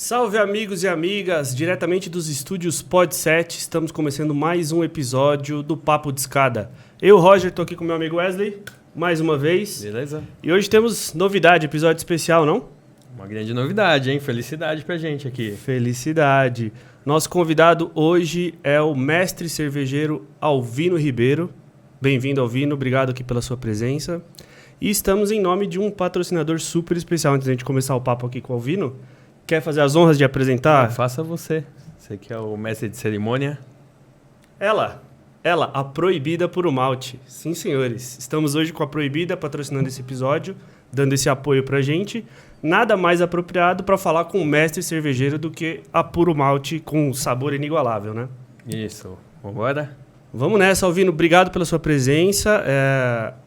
Salve amigos e amigas, diretamente dos estúdios Pod7, estamos começando mais um episódio do Papo de Escada. Eu, Roger, tô aqui com meu amigo Wesley, mais uma vez. Beleza. E hoje temos novidade, episódio especial, não? Uma grande novidade, hein? Felicidade pra gente aqui. Felicidade. Nosso convidado hoje é o mestre cervejeiro Alvino Ribeiro. Bem-vindo, Alvino, obrigado aqui pela sua presença. E estamos em nome de um patrocinador super especial. Antes da gente começar o papo aqui com o Alvino, quer fazer as honras de apresentar? Faça você. Você que é o mestre de cerimônia. Ela, a Proibida Puro Malte. Sim, senhores. Estamos hoje com a Proibida patrocinando esse episódio, dando esse apoio pra gente. Nada mais apropriado para falar com o mestre cervejeiro do que a Puro Malte com sabor inigualável, né? Isso. Vambora? Vamos nessa, Alvino. Obrigado pela sua presença.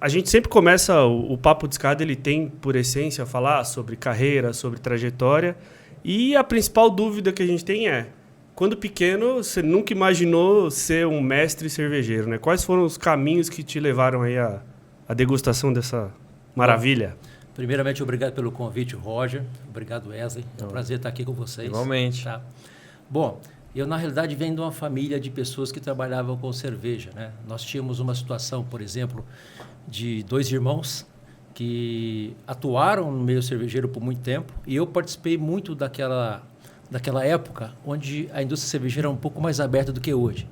A gente sempre começa o Papo de Escada, ele tem, por essência, falar sobre carreira, sobre trajetória. E a principal dúvida que a gente tem é, quando pequeno, você nunca imaginou ser um mestre cervejeiro, né? Quais foram os caminhos que te levaram aí à degustação dessa maravilha? Primeiramente, obrigado pelo convite, Roger. Obrigado, Wesley. É um prazer estar aqui com vocês. Igualmente. Tá? Bom, eu, na realidade, venho de uma família de pessoas que trabalhavam com cerveja, né? Nós tínhamos uma situação, por exemplo, de dois irmãos que atuaram no meio cervejeiro por muito tempo e eu participei muito daquela época onde a indústria cervejeira era um pouco mais aberta do que hoje.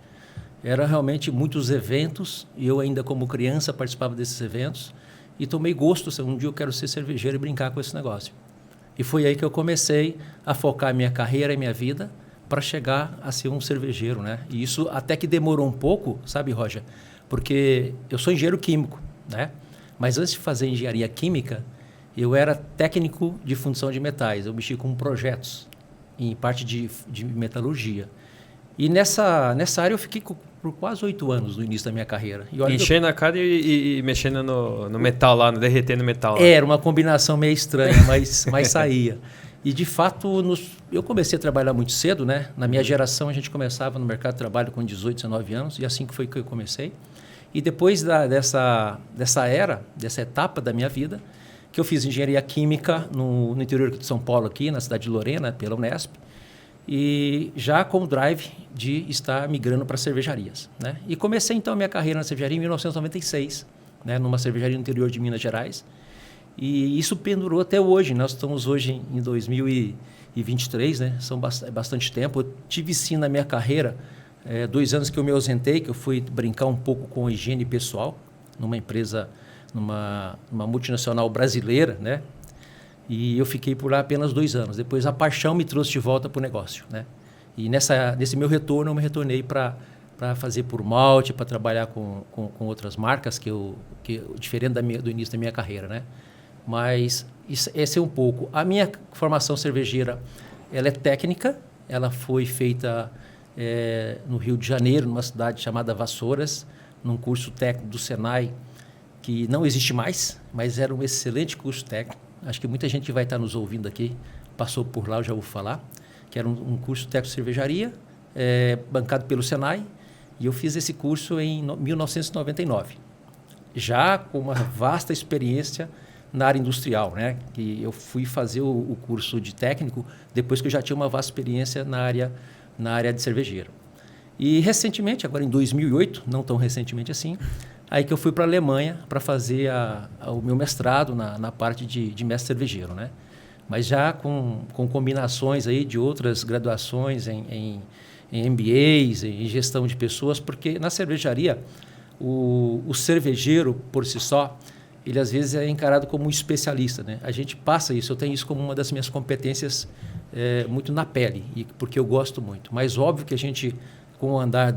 Era realmente muitos eventos e eu ainda como criança participava desses eventos e tomei gosto, um dia eu quero ser cervejeiro e brincar com esse negócio. E foi aí que eu comecei a focar minha carreira e minha vida para chegar a ser um cervejeiro, né? E isso até que demorou um pouco, sabe, Roger? Porque eu sou engenheiro químico, né? Mas antes de fazer engenharia química, eu era técnico de fundição de metais. Eu mexi com projetos, em parte de metalurgia. E nessa área eu fiquei por quase 8 anos no início da minha carreira. Enchendo a cara e mexendo no metal lá, derretendo metal lá. Era uma combinação meio estranha, mas saía. E, de fato, eu comecei a trabalhar muito cedo, né? Na minha geração, a gente começava no mercado de trabalho com 18, 19 anos, e assim que foi que eu comecei. E depois dessa etapa da minha vida, que eu fiz engenharia química no interior de São Paulo, aqui na cidade de Lorena, pela Unesp, e já com o drive de estar migrando para cervejarias, né? E comecei, então, a minha carreira na cervejaria em 1996, né? Numa cervejaria no interior de Minas Gerais. E isso pendurou até hoje. Nós estamos hoje em 2023, né? São bastante tempo. Eu tive, sim, na minha carreira, 2 anos que eu me ausentei, que eu fui brincar um pouco com a higiene pessoal, numa empresa, numa multinacional brasileira, né? E eu fiquei por lá apenas 2 anos. Depois a paixão me trouxe de volta para o negócio, né? E nesse meu retorno, eu me retornei para fazer por malte, para trabalhar com outras marcas, diferente do início da minha carreira, né? Mas esse é um pouco. A minha formação cervejeira, ela é técnica, ela foi feita no Rio de Janeiro, numa cidade chamada Vassouras, num curso técnico do Senai, que não existe mais, mas era um excelente curso técnico. Acho que muita gente que vai estar nos ouvindo aqui passou por lá, eu já ouvi falar, que era um curso técnico de cervejaria, bancado pelo Senai, e eu fiz esse curso em 1999, já com uma vasta experiência na área industrial, né? Que eu fui fazer o curso de técnico depois que eu já tinha uma vasta experiência na área de cervejeiro. E recentemente, agora em 2008, não tão recentemente assim, aí que eu fui para a Alemanha para fazer o meu mestrado na parte de mestre cervejeiro, né? Mas já com combinações aí de outras graduações em MBAs, em gestão de pessoas, porque na cervejaria o cervejeiro por si só, ele às vezes é encarado como um especialista, né? A gente passa isso, eu tenho isso como uma das minhas competências muito na pele, porque eu gosto muito. Mas óbvio que a gente, com o andar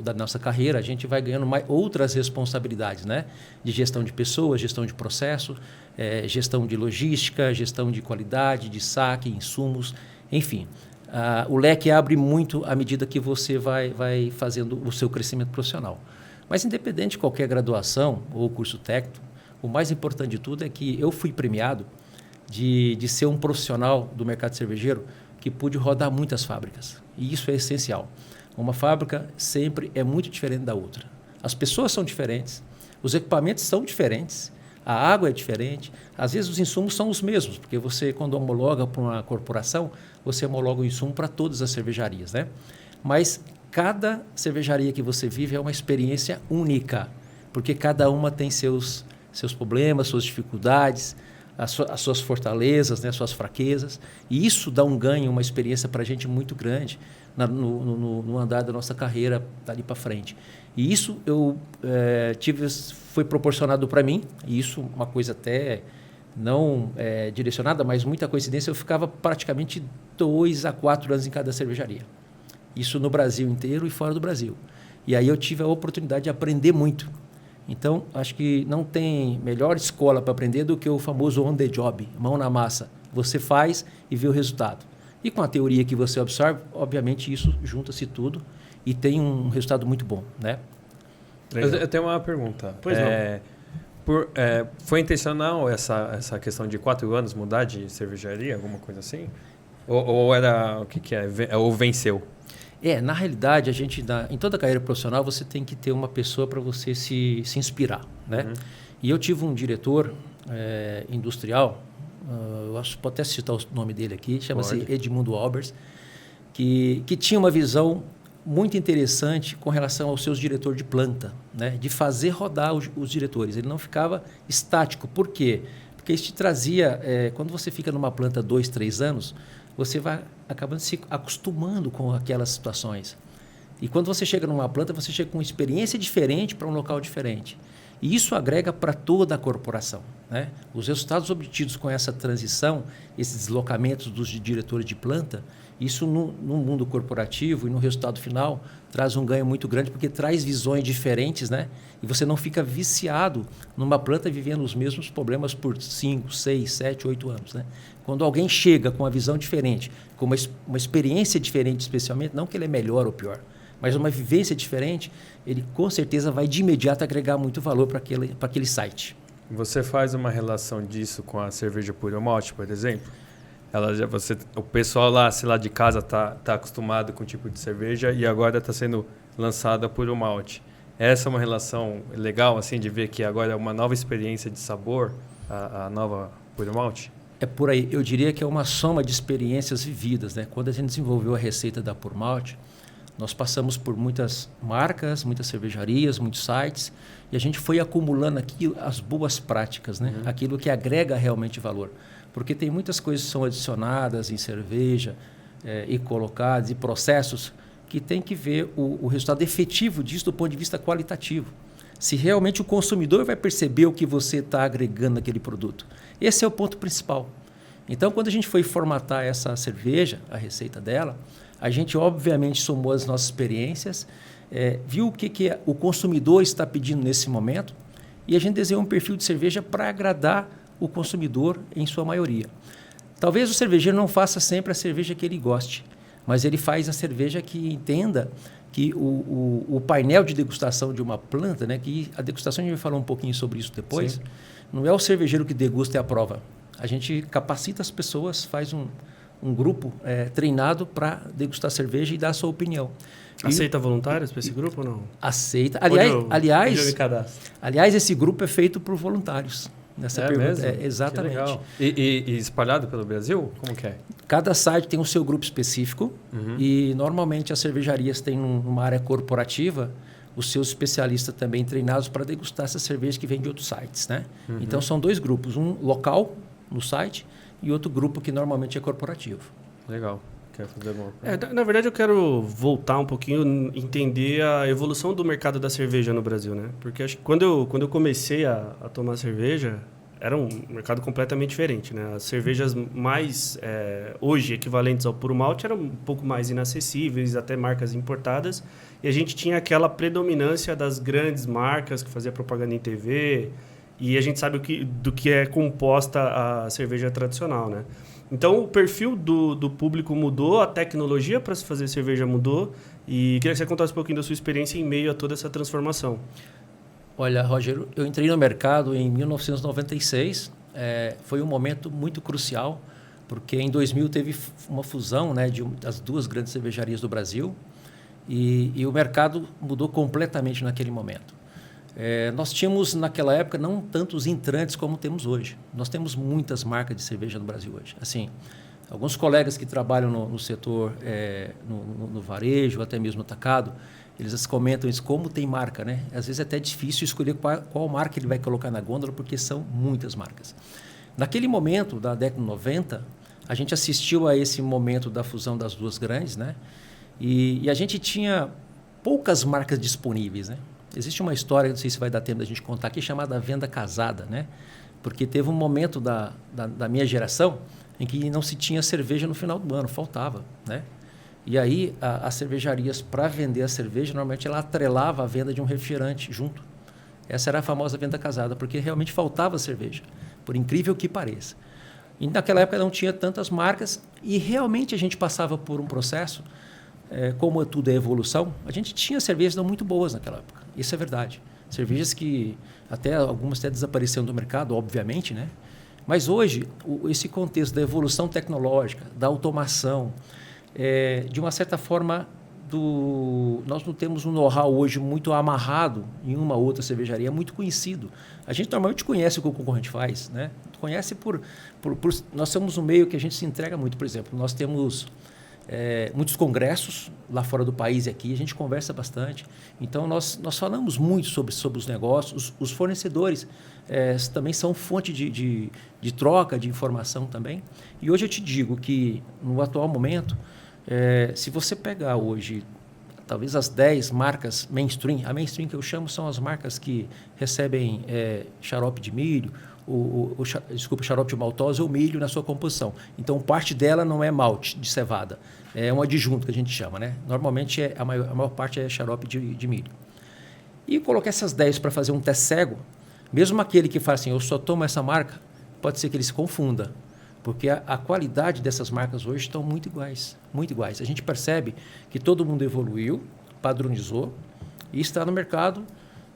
da nossa carreira, a gente vai ganhando outras responsabilidades, né? De gestão de pessoas, gestão de processo, gestão de logística, gestão de qualidade, de saque, insumos, enfim. O leque abre muito à medida que você vai fazendo o seu crescimento profissional. Mas independente de qualquer graduação ou curso técnico, o mais importante de tudo é que eu fui premiado de ser um profissional do mercado cervejeiro que pude rodar muitas fábricas. E isso é essencial. Uma fábrica sempre é muito diferente da outra. As pessoas são diferentes, os equipamentos são diferentes, a água é diferente. Às vezes os insumos são os mesmos, porque você, quando homologa para uma corporação, você homologa o insumo para todas as cervejarias, né? Mas cada cervejaria que você vive é uma experiência única, porque cada uma tem seus problemas, suas dificuldades, as suas fortalezas, né, suas fraquezas. E isso dá um ganho, uma experiência para a gente muito grande no andar da nossa carreira dali para frente. E isso foi proporcionado para mim, e isso uma coisa até não direcionada, mas muita coincidência, eu ficava praticamente 2 a 4 anos em cada cervejaria. Isso no Brasil inteiro e fora do Brasil. E aí eu tive a oportunidade de aprender muito. Então, acho que não tem melhor escola para aprender do que o famoso on the job, mão na massa. Você faz e vê o resultado. E com a teoria que você absorve, obviamente isso junta-se tudo e tem um resultado muito bom, né? Eu tenho uma pergunta. Pois não. Foi intencional essa questão de 4 anos mudar de cervejaria, alguma coisa assim? Ou era o que é? Ou venceu? Na realidade, em toda a carreira profissional, você tem que ter uma pessoa para você se inspirar, né? Uhum. E eu tive um diretor industrial, eu acho que pode até citar o nome dele aqui, chama-se Edmundo Albers, que tinha uma visão muito interessante com relação aos seus diretores de planta, né? De fazer rodar os diretores. Ele não ficava estático. Por quê? Porque isso te trazia, quando você fica numa planta 2, 3 anos, você vai acabando se acostumando com aquelas situações. E quando você chega numa planta, você chega com uma experiência diferente para um local diferente. E isso agrega para toda a corporação, né? Os resultados obtidos com essa transição, esses deslocamentos dos diretores de planta, isso no mundo corporativo e no resultado final traz um ganho muito grande, porque traz visões diferentes, né? E você não fica viciado numa planta vivendo os mesmos problemas por 5, 6, 7, 8 anos, né? Quando alguém chega com uma visão diferente, com uma experiência diferente especialmente, não que ele é melhor ou pior, mas uma vivência diferente, ele com certeza vai de imediato agregar muito valor para aquele site. Você faz uma relação disso com a cerveja Puro Malte, por exemplo? O pessoal lá, sei lá, de casa tá acostumado com o tipo de cerveja e agora está sendo lançada Puro Malte. Essa é uma relação legal, assim, de ver que agora é uma nova experiência de sabor, a nova Puro Malte? É por aí. Eu diria que é uma soma de experiências vividas, né? Quando a gente desenvolveu a receita da Puro Malte, nós passamos por muitas marcas, muitas cervejarias, muitos sites, e a gente foi acumulando aqui as boas práticas, né? Uhum. Aquilo que agrega realmente valor. Porque tem muitas coisas que são adicionadas em cerveja e colocadas, e processos que tem que ver o resultado efetivo disso do ponto de vista qualitativo. Se realmente o consumidor vai perceber o que você está agregando naquele produto. Esse é o ponto principal. Então, quando a gente foi formatar essa cerveja, a receita dela, a gente obviamente somou as nossas experiências, viu o que o consumidor está pedindo nesse momento e a gente desenhou um perfil de cerveja para agradar o consumidor em sua maioria. Talvez o cervejeiro não faça sempre a cerveja que ele goste, mas ele faz a cerveja que entenda que o painel de degustação de uma planta, né, que a degustação, a gente vai falar um pouquinho sobre isso depois, sim, não é o cervejeiro que degusta e aprova. A gente capacita as pessoas, faz um grupo treinado para degustar cerveja e dar a sua opinião. Aceita voluntários para esse grupo ou não? Aceita. Aliás, esse grupo é feito por voluntários. Nessa pergunta. Mesmo? Exatamente. E espalhado pelo Brasil? Como que é? Cada site tem o seu grupo específico e normalmente as cervejarias têm uma área corporativa os seus especialistas também treinados para degustar essa cerveja que vem de outros sites, né? Uhum. Então são 2 grupos, um local no site e outro grupo que normalmente é corporativo. Legal. Quer fazer alguma coisa? Na verdade eu quero voltar um pouquinho, entender a evolução do mercado da cerveja no Brasil, né? Porque acho que quando eu comecei a tomar cerveja, era um mercado completamente diferente, né? As cervejas mais, hoje, equivalentes ao Puro Malte eram um pouco mais inacessíveis, até marcas importadas, e a gente tinha aquela predominância das grandes marcas que fazia propaganda em TV, e a gente sabe do que é composta a cerveja tradicional, né? Então, o perfil do público mudou, a tecnologia para se fazer cerveja mudou, e queria que você contasse um pouquinho da sua experiência em meio a toda essa transformação. Olha, Rogério, eu entrei no mercado em 1996, foi um momento muito crucial, porque em 2000 teve uma fusão, né, das 2 grandes cervejarias do Brasil, e o mercado mudou completamente naquele momento. Nós tínhamos, naquela época, não tantos entrantes como temos hoje. Nós temos muitas marcas de cerveja no Brasil hoje. Assim, alguns colegas que trabalham no setor, no varejo, até mesmo no atacado, eles comentam isso, como tem marca, né? Às vezes é até difícil escolher qual marca ele vai colocar na gôndola, porque são muitas marcas. Naquele momento, da década de 90, a gente assistiu a esse momento da fusão das duas grandes, né? E a gente tinha poucas marcas disponíveis, né? Existe uma história, não sei se vai dar tempo da gente contar aqui, chamada venda casada, né? Porque teve um momento da minha geração em que não se tinha cerveja no final do ano, faltava, né? E aí, as cervejarias, para vender a cerveja, normalmente ela atrelava a venda de um refrigerante junto. Essa era a famosa venda casada, porque realmente faltava cerveja, por incrível que pareça. E naquela época não tinha tantas marcas e realmente a gente passava por um processo, como tudo é evolução, a gente tinha cervejas não muito boas naquela época. Isso é verdade. Cervejas que algumas até desapareceram do mercado, obviamente, né? Mas hoje, esse contexto da evolução tecnológica, da automação, de uma certa forma, nós não temos um know-how hoje muito amarrado em uma outra cervejaria, muito conhecido. A gente normalmente conhece o que o concorrente faz, né? Conhece nós somos um meio que a gente se entrega muito. Por exemplo, nós temos muitos congressos lá fora do país e aqui, a gente conversa bastante. Então, nós falamos muito sobre os negócios. Os fornecedores também são fonte de troca, de informação também. E hoje eu te digo que, no atual momento, se você pegar hoje, talvez as 10 marcas mainstream, a mainstream que eu chamo são as marcas que recebem xarope de milho, xarope de maltose ou milho na sua composição. Então, parte dela não é malte de cevada, é um adjunto que a gente chama, né? Normalmente, a maior parte é xarope de milho. E colocar essas 10 para fazer um teste cego, mesmo aquele que fala assim, eu só tomo essa marca, pode ser que ele se confunda. Porque a qualidade dessas marcas hoje estão muito iguais, muito iguais. A gente percebe que todo mundo evoluiu, padronizou e está no mercado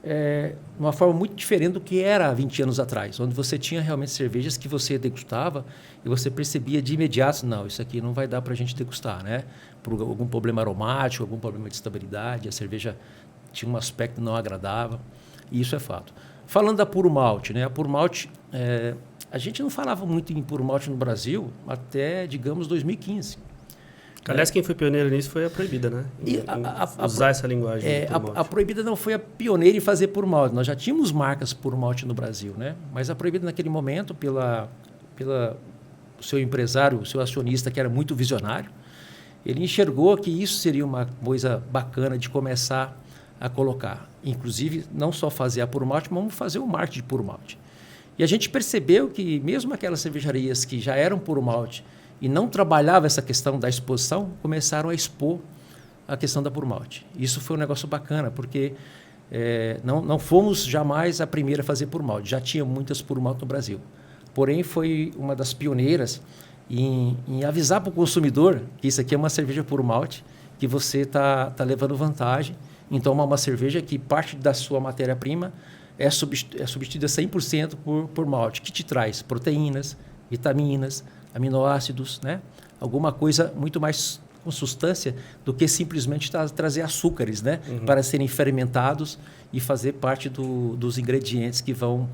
de uma forma muito diferente do que era há 20 anos atrás, onde você tinha realmente cervejas que você degustava e você percebia de imediato, não, isso aqui não vai dar para a gente degustar, né? Por algum problema aromático, algum problema de estabilidade, a cerveja tinha um aspecto não agradável, e isso é fato. Falando da Puro Malte, né? A Puro Malte... a gente não falava muito em Puro Malte no Brasil até, digamos, 2015. Aliás, quem foi pioneiro nisso foi a Proibida, né? Usar essa linguagem. A Proibida não foi a pioneira em fazer Puro Malte. Nós já tínhamos marcas Puro Malte no Brasil, né? Mas a Proibida, naquele momento, pela seu empresário, o seu acionista, que era muito visionário, ele enxergou que isso seria uma coisa bacana de começar a colocar. Inclusive, não só fazer a Puro Malte, mas vamos fazer o marketing de Puro Malte. E a gente percebeu que mesmo aquelas cervejarias que já eram Puro Malte e não trabalhavam essa questão da exposição, começaram a expor a questão da Puro Malte. Isso foi um negócio bacana, porque não fomos jamais a primeira a fazer Puro Malte. Já tinha muitas Puro Malte no Brasil. Porém, foi uma das pioneiras em avisar para o consumidor que isso aqui é uma cerveja Puro Malte, que você está levando vantagem em tomar uma cerveja que parte da sua matéria-prima é substituída 100% por malte, que te traz proteínas, vitaminas, aminoácidos, né? Alguma coisa muito mais com substância do que simplesmente trazer açúcares, né? Para serem fermentados e fazer parte dos ingredientes que vão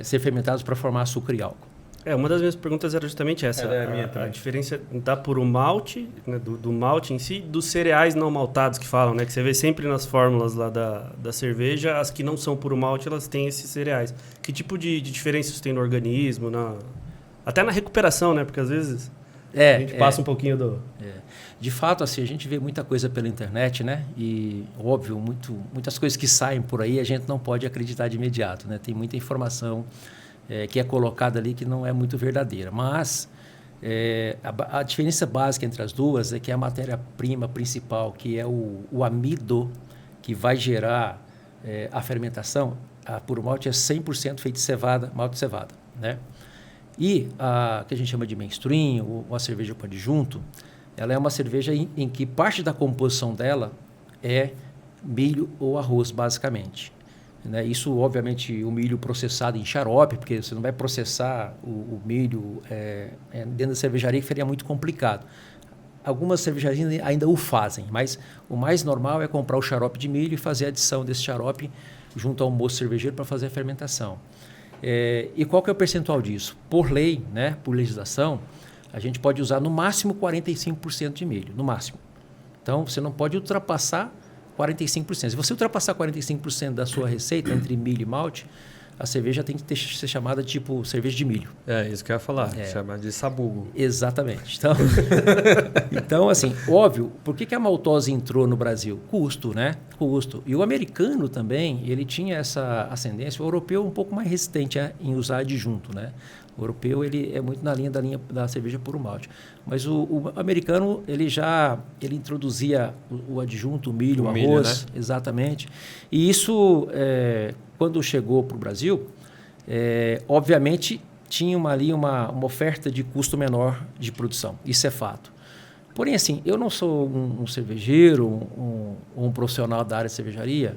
ser fermentados para formar açúcar e álcool. Uma das minhas perguntas era justamente essa. A diferença da Puro Malte, né, do malte em si, dos cereais não maltados que falam, né? Que você vê sempre nas fórmulas lá da cerveja, as que não são Puro Malte, elas têm esses cereais. Que tipo de diferença isso tem no organismo? Até na recuperação, né? Porque às vezes a gente passa um pouquinho do... De fato, assim, a gente vê muita coisa pela internet, né? E, óbvio, muitas coisas que saem por aí a gente não pode acreditar de imediato, né? Tem muita informação que é colocada ali que não é muito verdadeira. Mas a diferença básica entre as duas é que a matéria-prima principal, que é o amido, que vai gerar a fermentação, a Puro Malte é 100% feita de cevada, malte de cevada, né? E a que a gente chama de mainstream, ou uma cerveja com adjunto, ela é uma cerveja em que parte da composição dela é milho ou arroz, basicamente. Né? Isso, obviamente, o milho processado em xarope, porque você não vai processar o milho dentro da cervejaria, que seria muito complicado. Algumas cervejarias ainda o fazem, mas o mais normal é comprar o xarope de milho e fazer a adição desse xarope junto ao mosto cervejeiro para fazer a fermentação. E qual que é o percentual disso? Por lei, né, por legislação, a gente pode usar no máximo 45% de milho, no máximo. Então, você não pode ultrapassar 45%. Se você ultrapassar 45% da sua receita entre milho e malte, a cerveja tem que ser chamada tipo cerveja de milho. Isso que eu ia falar, chama de sabugo. Exatamente. Então, assim, óbvio, por que a maltose entrou no Brasil? Custo, né? Custo. E o americano também, ele tinha essa ascendência. O europeu um pouco mais resistente em usar adjunto, né? O europeu, ele é muito na linha da cerveja puro malte. Mas o americano, ele introduzia o adjunto, o milho, o arroz. Né? Exatamente. E isso, quando chegou para o Brasil, obviamente, tinha uma oferta de custo menor de produção. Isso é fato. Porém, assim, eu não sou um cervejeiro, um profissional da área de cervejaria,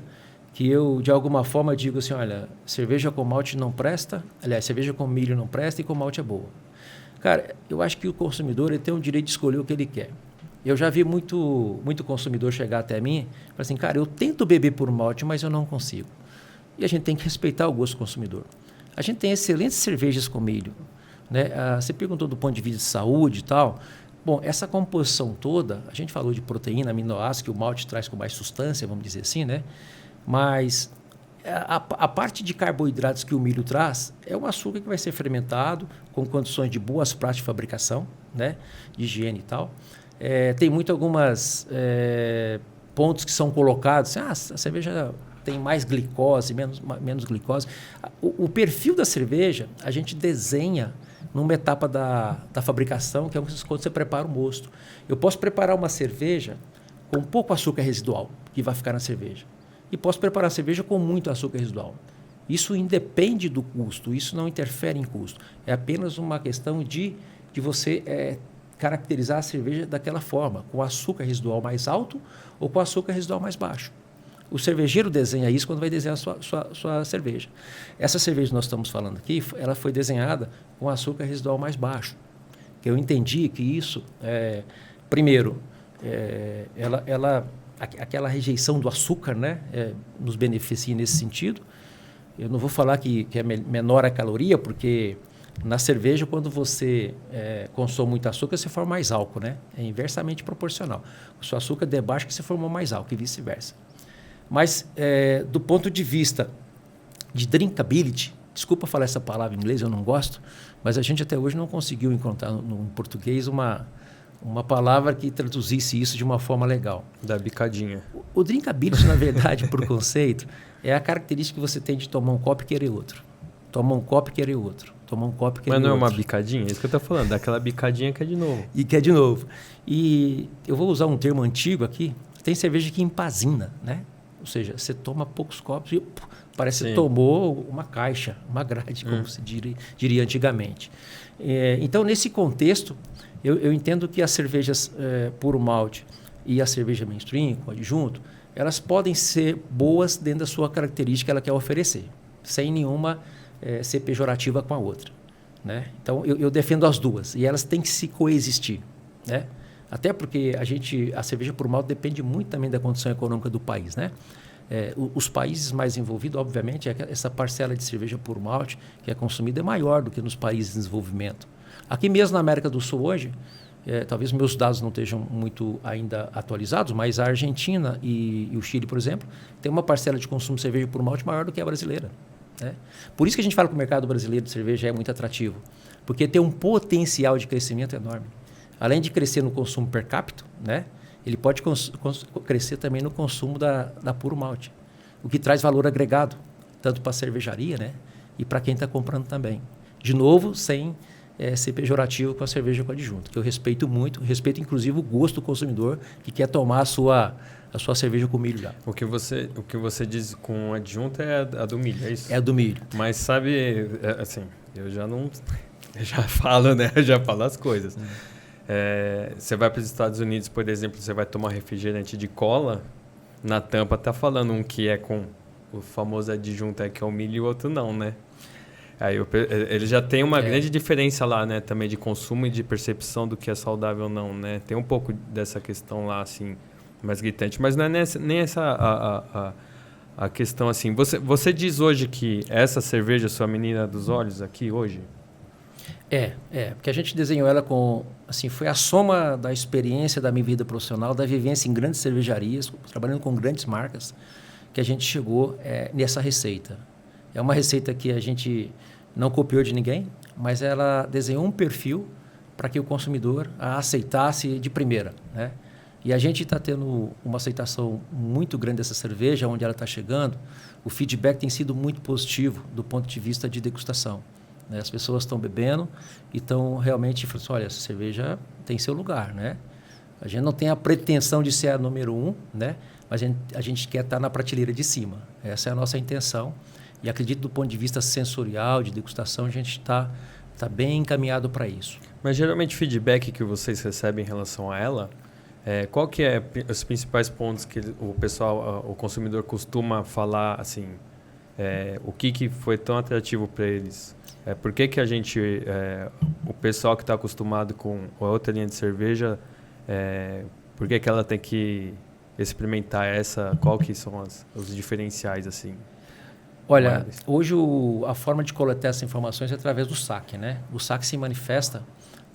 que eu, de alguma forma, digo assim, olha, cerveja com malte não presta, aliás, cerveja com milho não presta e com malte é boa. Cara, eu acho que o consumidor ele tem o direito de escolher o que ele quer. Eu já vi muito consumidor chegar até mim e falar assim, cara, eu tento beber por malte, mas eu não consigo. E a gente tem que respeitar o gosto do consumidor. A gente tem excelentes cervejas com milho. Né? Você perguntou do ponto de vista de saúde e tal. Bom, essa composição toda, a gente falou de proteína, aminoácidos, que o malte traz com mais substância, vamos dizer assim, né? Mas a parte de carboidratos que o milho traz é um açúcar que vai ser fermentado com condições de boas práticas de fabricação, né? De higiene e tal. Tem algumas pontos que são colocados, a cerveja tem mais glicose, menos glicose. O perfil da cerveja a gente desenha numa etapa da fabricação, que é quando você prepara o mosto. Eu posso preparar uma cerveja com pouco açúcar residual, que vai ficar na cerveja. E posso preparar a cerveja com muito açúcar residual. Isso independe do custo, isso não interfere em custo. É apenas uma questão de você caracterizar a cerveja daquela forma, com açúcar residual mais alto ou com açúcar residual mais baixo. O cervejeiro desenha isso quando vai desenhar a sua cerveja. Essa cerveja que nós estamos falando aqui, ela foi desenhada com açúcar residual mais baixo. Eu entendi que isso, primeiro, aquela rejeição do açúcar, né, nos beneficia nesse sentido. Eu não vou falar que é menor a caloria, porque na cerveja, quando você consome muito açúcar, você forma mais álcool, né? É inversamente proporcional. O seu açúcar debaixa que você formou mais álcool e vice-versa. Mas, do ponto de vista de drinkability, desculpa falar essa palavra em inglês, eu não gosto, mas a gente até hoje não conseguiu encontrar no português uma palavra que traduzisse isso de uma forma legal. Da bicadinha. O drinkability, na verdade, por conceito, é a característica que você tem de tomar um copo e querer outro. Tomar um copo e querer outro. Tomar um copo e querer outro. Mas não é uma bicadinha? É isso que eu estou falando, daquela bicadinha que é de novo. E que é de novo. E eu vou usar um termo antigo aqui. Tem cerveja que empazina, né? Ou seja, você toma poucos copos e parece que tomou uma caixa, uma grade, como se diria antigamente. Então, nesse contexto, eu entendo que as cervejas puro malte e a cerveja mainstream, com adjunto, elas podem ser boas dentro da sua característica que ela quer oferecer, sem nenhuma ser pejorativa com a outra. Né? Então, eu defendo as duas e elas têm que se coexistir. Né? Até porque a cerveja puro malte depende muito também da condição econômica do país. Né? Os países mais envolvidos, obviamente, essa parcela de cerveja puro malte que é consumida é maior do que nos países em desenvolvimento. Aqui mesmo na América do Sul hoje, talvez meus dados não estejam muito ainda atualizados, mas a Argentina e o Chile, por exemplo, tem uma parcela de consumo de cerveja puro malte maior do que a brasileira. Né? Por isso que a gente fala que o mercado brasileiro de cerveja é muito atrativo, porque tem um potencial de crescimento enorme. Além de crescer no consumo per capita, né, ele pode crescer também no consumo da puro malte, o que traz valor agregado, tanto para a cervejaria, né, e para quem está comprando também. De novo, sem ser pejorativo com a cerveja com adjunto, que eu respeito muito, respeito inclusive o gosto do consumidor que quer tomar a sua cerveja com milho já. O que você diz com adjunto é a do milho, é isso? É a do milho. Mas sabe, assim, eu já falo, né? Eu já falo as coisas. Você vai para os Estados Unidos, por exemplo, você vai tomar refrigerante de cola, na tampa tá falando um que é com o famoso adjunto, que é o milho, e o outro não, né? Aí ele já tem uma grande diferença lá, né? Também de consumo e de percepção do que é saudável ou não, né? Tem um pouco dessa questão lá, assim, mais gritante. Mas não é nem essa a questão assim, você diz hoje que essa cerveja é sua menina dos olhos aqui hoje? Porque a gente desenhou ela com, assim, foi a soma da experiência da minha vida profissional, da vivência em grandes cervejarias, trabalhando com grandes marcas, que a gente chegou nessa receita. É uma receita que a gente não copiou de ninguém, mas ela desenhou um perfil para que o consumidor a aceitasse de primeira, né? E a gente está tendo uma aceitação muito grande dessa cerveja, onde ela está chegando. O feedback tem sido muito positivo do ponto de vista de degustação, né? As pessoas estão bebendo e estão realmente falando assim, olha, essa cerveja tem seu lugar, né? A gente não tem a pretensão de ser a número 1, né? Mas a gente quer estar na prateleira de cima. Essa é a nossa intenção. E acredito do ponto de vista sensorial, de degustação, a gente está bem encaminhado para isso. Mas geralmente o feedback que vocês recebem em relação a ela, qual que é os principais pontos que o pessoal, o consumidor costuma falar, assim, o que foi tão atrativo para eles? Por que a gente, o pessoal que está acostumado com a outra linha de cerveja, por que ela tem que experimentar essa? Qual que são os diferenciais, assim? Olha, hoje a forma de coletar essas informações é através do saque, né? O saque se manifesta,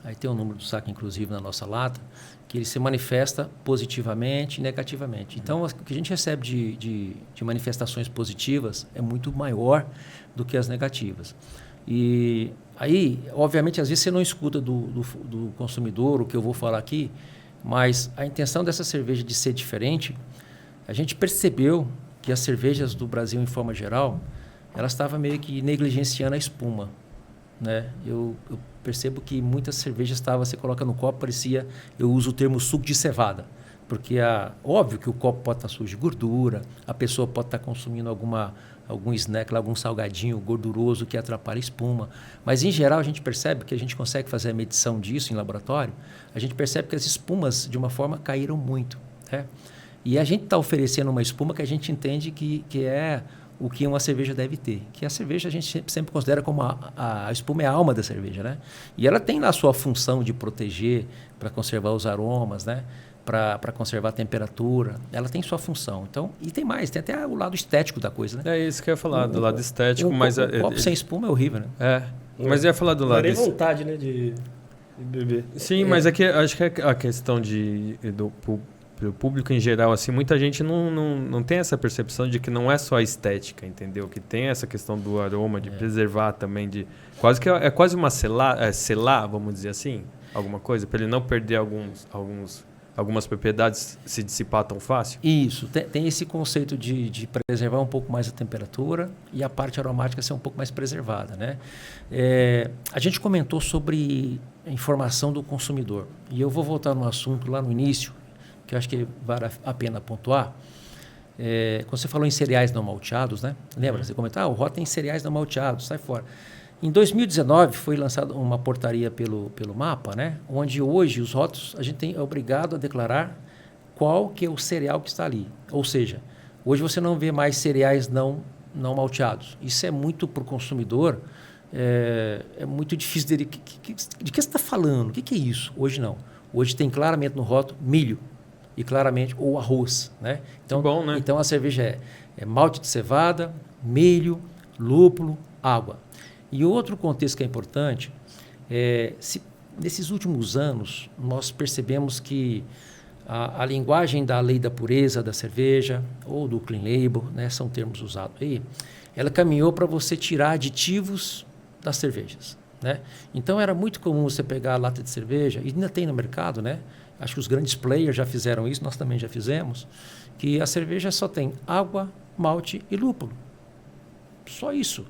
aí tem o número do saque, inclusive, na nossa lata, que ele se manifesta positivamente e negativamente. Então, o que a gente recebe de manifestações positivas é muito maior do que as negativas. E aí, obviamente, às vezes você não escuta do consumidor o que eu vou falar aqui, mas a intenção dessa cerveja de ser diferente, a gente percebeu que as cervejas do Brasil, em forma geral, elas estavam meio que negligenciando a espuma, né? Eu percebo que muitas cervejas você coloca no copo, parecia, eu uso o termo suco de cevada, porque óbvio que o copo pode estar sujo de gordura, a pessoa pode estar consumindo algum snack, algum salgadinho gorduroso que atrapalha a espuma, mas em geral a gente percebe que a gente consegue fazer a medição disso em laboratório, a gente percebe que as espumas, de uma forma, caíram muito, né? E a gente está oferecendo uma espuma que a gente entende que é o que uma cerveja deve ter. Que a cerveja a gente sempre considera como a espuma é a alma da cerveja, né? E ela tem lá a sua função de proteger, para conservar os aromas, né? Para conservar a temperatura. Ela tem sua função. Então, e tem mais, tem até o lado estético da coisa, né? É isso que eu ia falar, do lado estético, mas... O copo sem espuma é horrível, né? Mas eu ia falar do lado... Não vontade, né, de beber. Sim, mas aqui acho que a questão do público em geral, assim, muita gente não tem essa percepção de que não é só a estética, entendeu? Que tem essa questão do aroma, de preservar também, de quase que é quase uma selar, vamos dizer assim, alguma coisa, para ele não perder algumas propriedades, se dissipar tão fácil. Isso, tem esse conceito de preservar um pouco mais a temperatura e a parte aromática ser um pouco mais preservada, né? A gente comentou sobre a informação do consumidor, e eu vou voltar no assunto lá no início, que eu acho que vale a pena pontuar. Quando você falou em cereais não malteados, né? Lembra? Você comentou, o rótulo tem cereais não malteados, sai fora. Em 2019 foi lançada uma portaria pelo MAPA, né? Onde hoje os rótulos a gente é obrigado a declarar qual que é o cereal que está ali. Ou seja, hoje você não vê mais cereais não malteados. Isso é muito para o consumidor, é muito difícil dele. De que você está falando? O que é isso? Hoje não. Hoje tem claramente no rótulo milho. E claramente, ou arroz, né? Então, bom, né? Então a cerveja é malte de cevada, milho, lúpulo, água. E outro contexto que é importante, nesses últimos anos, nós percebemos que a linguagem da lei da pureza da cerveja, ou do clean label, né, são termos usados aí, ela caminhou para você tirar aditivos das cervejas, né? Então era muito comum você pegar a lata de cerveja, e ainda tem no mercado, né? Acho que os grandes players já fizeram isso, nós também já fizemos, que a cerveja só tem água, malte e lúpulo. Só isso.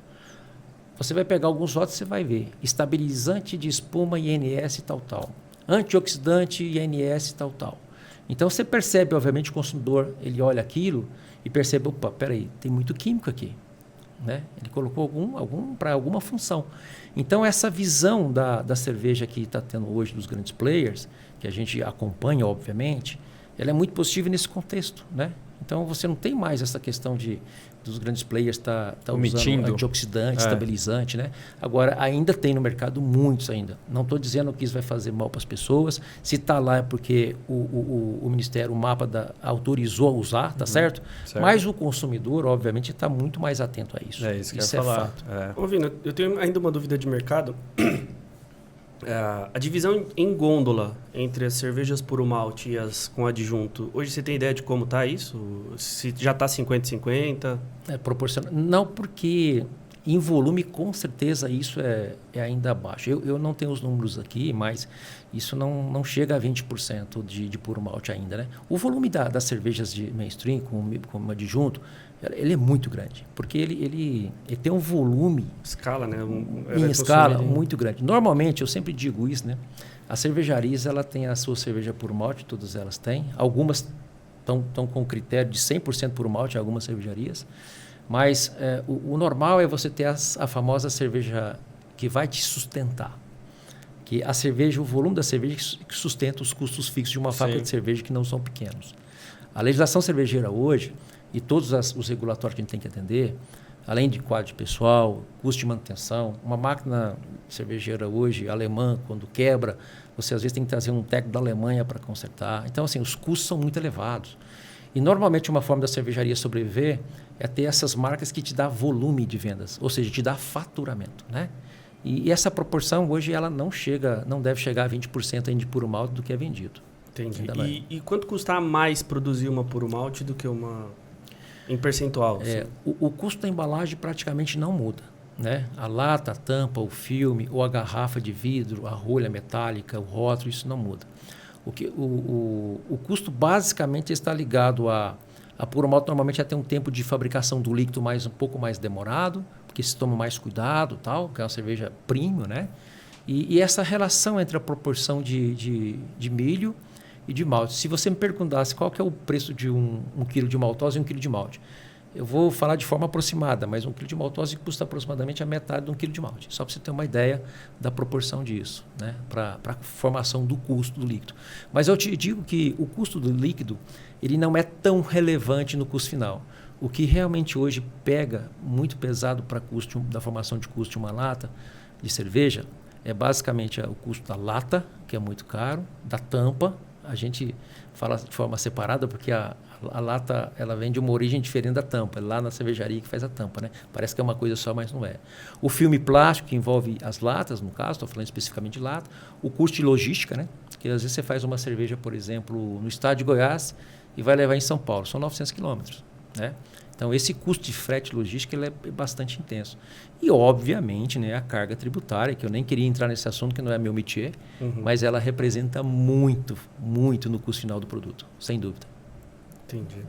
Você vai pegar alguns rótulos e você vai ver. Estabilizante de espuma INS tal. Antioxidante INS tal. Então você percebe, obviamente, o consumidor, ele olha aquilo e percebe, opa, peraí, tem muito químico aqui, né? Ele colocou algum para alguma função. Então essa visão da cerveja que está tendo hoje dos grandes players, que a gente acompanha, obviamente, ela é muito positiva nesse contexto, né? Então você não tem mais essa questão dos grandes players tá usando antioxidante, estabilizante, né? Agora ainda tem no mercado muitos ainda. Não estou dizendo que isso vai fazer mal para as pessoas. Se está lá é porque o Ministério, o MAPA autorizou a usar, tá certo? Mas o consumidor, obviamente, está muito mais atento a isso. É isso que eu ia falar. Fato. Ô, Vina, eu tenho ainda uma dúvida de mercado. A divisão em gôndola entre as cervejas puro malte e as com adjunto, hoje você tem ideia de como está isso? Se já está 50-50? É proporcional. Não, porque em volume, com certeza, isso é ainda baixo. Eu não tenho os números aqui, mas isso não chega a 20% de puro malte ainda, né? O volume das cervejas de mainstream com adjunto, ele é muito grande, porque ele tem um volume... Escala, né? Em escala muito grande. Normalmente, eu sempre digo isso, né? As cervejarias, ela tem a sua cerveja puro malte, todas elas têm. Algumas estão com critério de 100% puro malte, algumas cervejarias. Mas o normal é você ter a famosa cerveja que vai te sustentar. Que a cerveja, o volume da cerveja que sustenta os custos fixos de uma fábrica de cerveja que não são pequenos. A legislação cervejeira hoje, e todos os regulatórios que a gente tem que atender, além de quadro de pessoal, custo de manutenção, uma máquina cervejeira hoje, alemã, quando quebra, você às vezes tem que trazer um técnico da Alemanha para consertar. Então, assim, os custos são muito elevados. E, normalmente, uma forma da cervejaria sobreviver é ter essas marcas que te dá volume de vendas, ou seja, te dá faturamento, né? E essa proporção, hoje, ela não deve chegar a 20% ainda de puro malte do que é vendido. Entendi. E quanto custa mais produzir uma puro malte do que uma em percentual? O custo da embalagem praticamente não muda, né? A lata, a tampa, o filme, ou a garrafa de vidro, a rolha metálica, o rótulo, isso não muda. O custo basicamente está ligado a puro malte normalmente já tem um tempo de fabricação do líquido um pouco mais demorado, porque se toma mais cuidado, tal, que é uma cerveja premium, né? E essa relação entre a proporção de milho e de malte. Se você me perguntasse qual que é o preço de um quilo de maltose e 1 quilo de malte, eu vou falar de forma aproximada, mas 1 quilo de maltose custa aproximadamente a metade de 1 quilo de malte. Só para você ter uma ideia da proporção disso, né? Para a formação do custo do líquido. Mas eu te digo que o custo do líquido ele não é tão relevante no custo final. O que realmente hoje pega muito pesado para custo da formação de custo de uma lata de cerveja é basicamente o custo da lata, que é muito caro, da tampa. A gente fala de forma separada porque a lata ela vem de uma origem diferente da tampa. É lá na cervejaria que faz a tampa, né? Parece que é uma coisa só, mas não é. O filme plástico que envolve as latas, no caso, estou falando especificamente de lata. O custo de logística, né? Que às vezes você faz uma cerveja, por exemplo, no estado de Goiás e vai levar em São Paulo. São 900 quilômetros, né? Então, esse custo de frete logística ele é bastante intenso. E, obviamente, né, a carga tributária, que eu nem queria entrar nesse assunto, que não é meu métier, mas ela representa muito, muito no custo final do produto, sem dúvida. Entendi.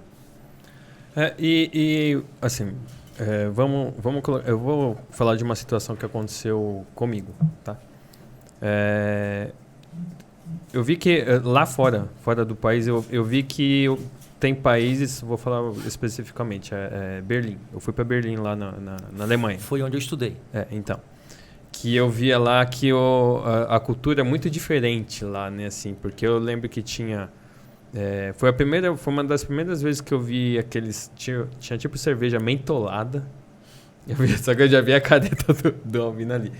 Assim, eu vou falar de uma situação que aconteceu comigo, tá? Eu vi que lá fora do país, eu vi que tem países, vou falar especificamente, Berlim. Eu fui para Berlim, lá na Alemanha. Foi onde eu estudei. Então. Que eu via lá que a cultura é muito diferente lá, né? Assim, porque eu lembro que tinha... foi uma das primeiras vezes que eu vi aqueles... Tinha tipo cerveja mentolada. Só que eu já vi a caneta do Alvino ali.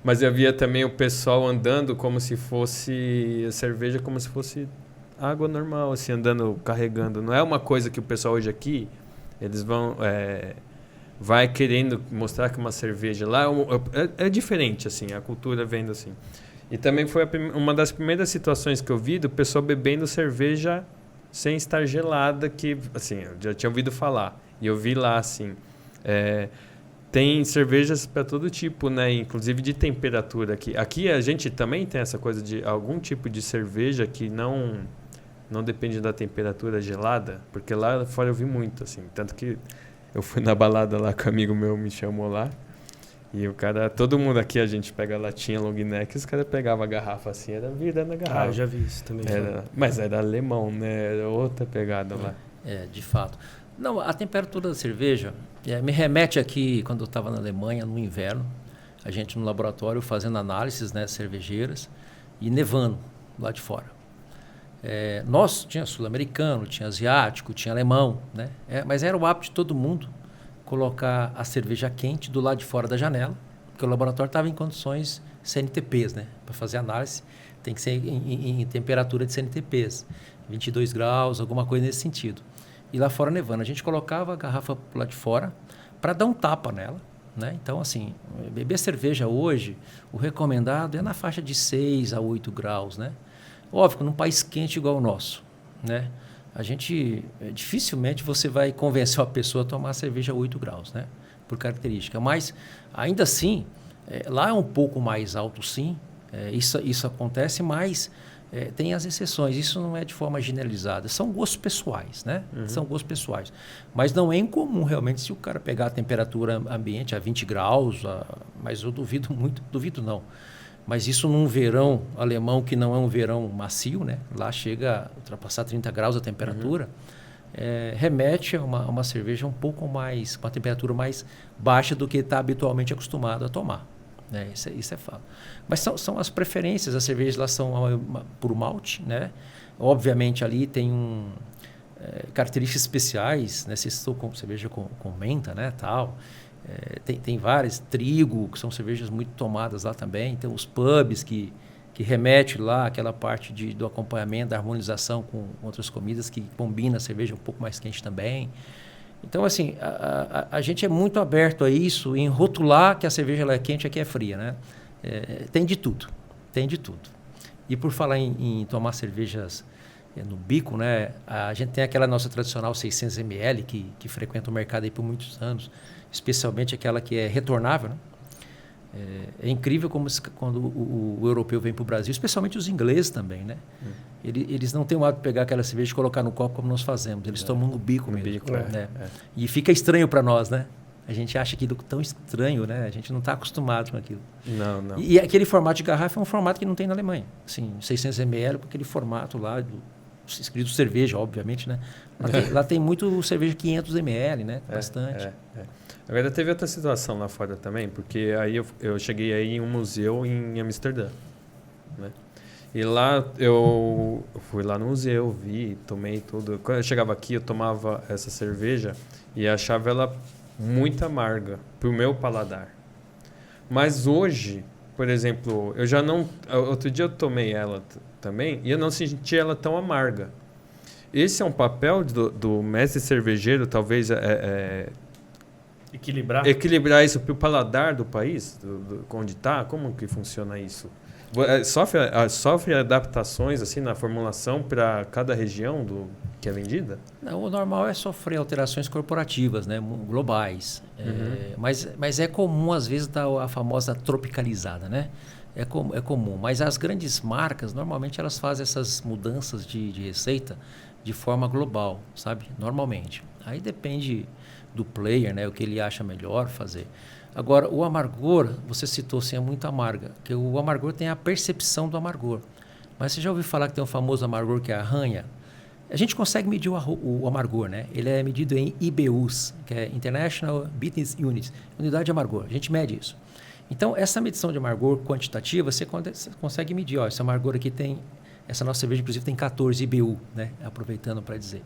Mas eu via também o pessoal andando como se fosse... A cerveja como se fosse... água normal, assim, andando, carregando. Não é uma coisa que o pessoal hoje aqui, eles vão... vai querendo mostrar que uma cerveja lá é diferente, assim, a cultura vendo assim. E também foi uma das primeiras situações que eu vi do pessoal bebendo cerveja sem estar gelada, que, assim, eu já tinha ouvido falar. E eu vi lá, assim... tem cervejas para todo tipo, né? Inclusive de temperatura aqui. Aqui a gente também tem essa coisa de algum tipo de cerveja que não depende da temperatura gelada, porque lá fora eu vi muito, assim. Tanto que eu fui na balada lá com um amigo meu, me chamou lá, e o cara, todo mundo aqui, a gente pega a latinha long neck, os caras pegavam a garrafa assim, era virando a garrafa. Eu já vi isso também. Mas era alemão, né? Era outra pegada lá. De fato. Não, a temperatura da cerveja me remete aqui, quando eu estava na Alemanha, no inverno, a gente no laboratório fazendo análises, né, cervejeiras, e nevando lá de fora. Nós tinha sul-americano, tinha asiático, tinha alemão, né? Mas era o hábito de todo mundo colocar a cerveja quente do lado de fora da janela, porque o laboratório estava em condições CNTPs, né? Para fazer análise tem que ser em temperatura de CNTPs, 22 graus, alguma coisa nesse sentido. E lá fora nevando, a gente colocava a garrafa lá de fora para dar um tapa nela, né? Então, assim, beber cerveja hoje, o recomendado é na faixa de 6 a 8 graus, né? Óbvio, num país quente igual o nosso, né? A gente, dificilmente você vai convencer uma pessoa a tomar cerveja a 8 graus, né? Por característica. Mas, ainda assim, lá é um pouco mais alto, sim. Isso acontece, mas tem as exceções. Isso não é de forma generalizada. São gostos pessoais, né? São gostos pessoais. Mas não é incomum, realmente, se o cara pegar a temperatura ambiente a 20 graus, mas eu duvido muito, duvido não. Mas isso num verão alemão que não é um verão macio, né? Lá chega a ultrapassar 30 graus a temperatura, remete a uma cerveja um pouco mais, com uma temperatura mais baixa do que está habitualmente acostumado a tomar. Isso é fato. Mas são as preferências, as cervejas lá são por malte, né? Obviamente ali tem características especiais, né? Se estou com cerveja com menta, né? Tal. Tem várias, trigo, que são cervejas muito tomadas lá também. Tem os pubs que remete lá aquela parte do acompanhamento, da harmonização com outras comidas que combina a cerveja um pouco mais quente também. Então, assim, a gente é muito aberto a isso, em rotular que a cerveja ela é quente e aqui é fria, né? Tem de tudo, tem de tudo. E por falar em tomar cervejas no bico, né? A gente tem aquela nossa tradicional 600 ml que frequenta o mercado aí por muitos anos, especialmente aquela que é retornável, né? É incrível como quando o europeu vem para o Brasil, especialmente os ingleses também, né? Eles não têm o hábito de pegar aquela cerveja e colocar no copo como nós fazemos. Eles tomam no bico mesmo. Bico, E fica estranho para nós, né? A gente acha aquilo tão estranho, né? A gente não está acostumado com aquilo. Não. E aquele formato de garrafa é um formato que não tem na Alemanha. Assim, 600 ml, com aquele formato lá, escrito cerveja, obviamente, né? Lá tem muito cerveja 500 ml, né? Bastante. Agora, teve outra situação lá fora também, porque aí eu cheguei aí em um museu em Amsterdã, né? E lá eu fui lá no museu, vi, tomei tudo. Quando eu chegava aqui, eu tomava essa cerveja e achava ela muito amarga pro meu paladar. Mas hoje, por exemplo, eu já não... Outro dia eu tomei ela também e eu não senti ela tão amarga. Esse é um papel do mestre cervejeiro, talvez... Equilibrar isso para o paladar do país, onde está? Como que funciona isso? Sofre adaptações assim na formulação para cada região que é vendida? Não, o normal é sofrer alterações corporativas, né, globais. Mas é comum, às vezes, dar a famosa tropicalizada, né? É comum. Mas as grandes marcas, normalmente, elas fazem essas mudanças de receita de forma global, sabe? Normalmente. Aí depende do player, né? O que ele acha melhor fazer. Agora, o amargor, você citou assim, é muito amarga, porque o amargor tem a percepção do amargor. Mas você já ouviu falar que tem um famoso amargor que é a arranha? A gente consegue medir o amargor, né? Ele é medido em IBUs, que é International Business Units, unidade de amargor. A gente mede isso. Então, essa medição de amargor quantitativa, você consegue medir. Ó, esse amargor aqui tem... Essa nossa cerveja, inclusive, tem 14 IBU, né? Aproveitando para dizer.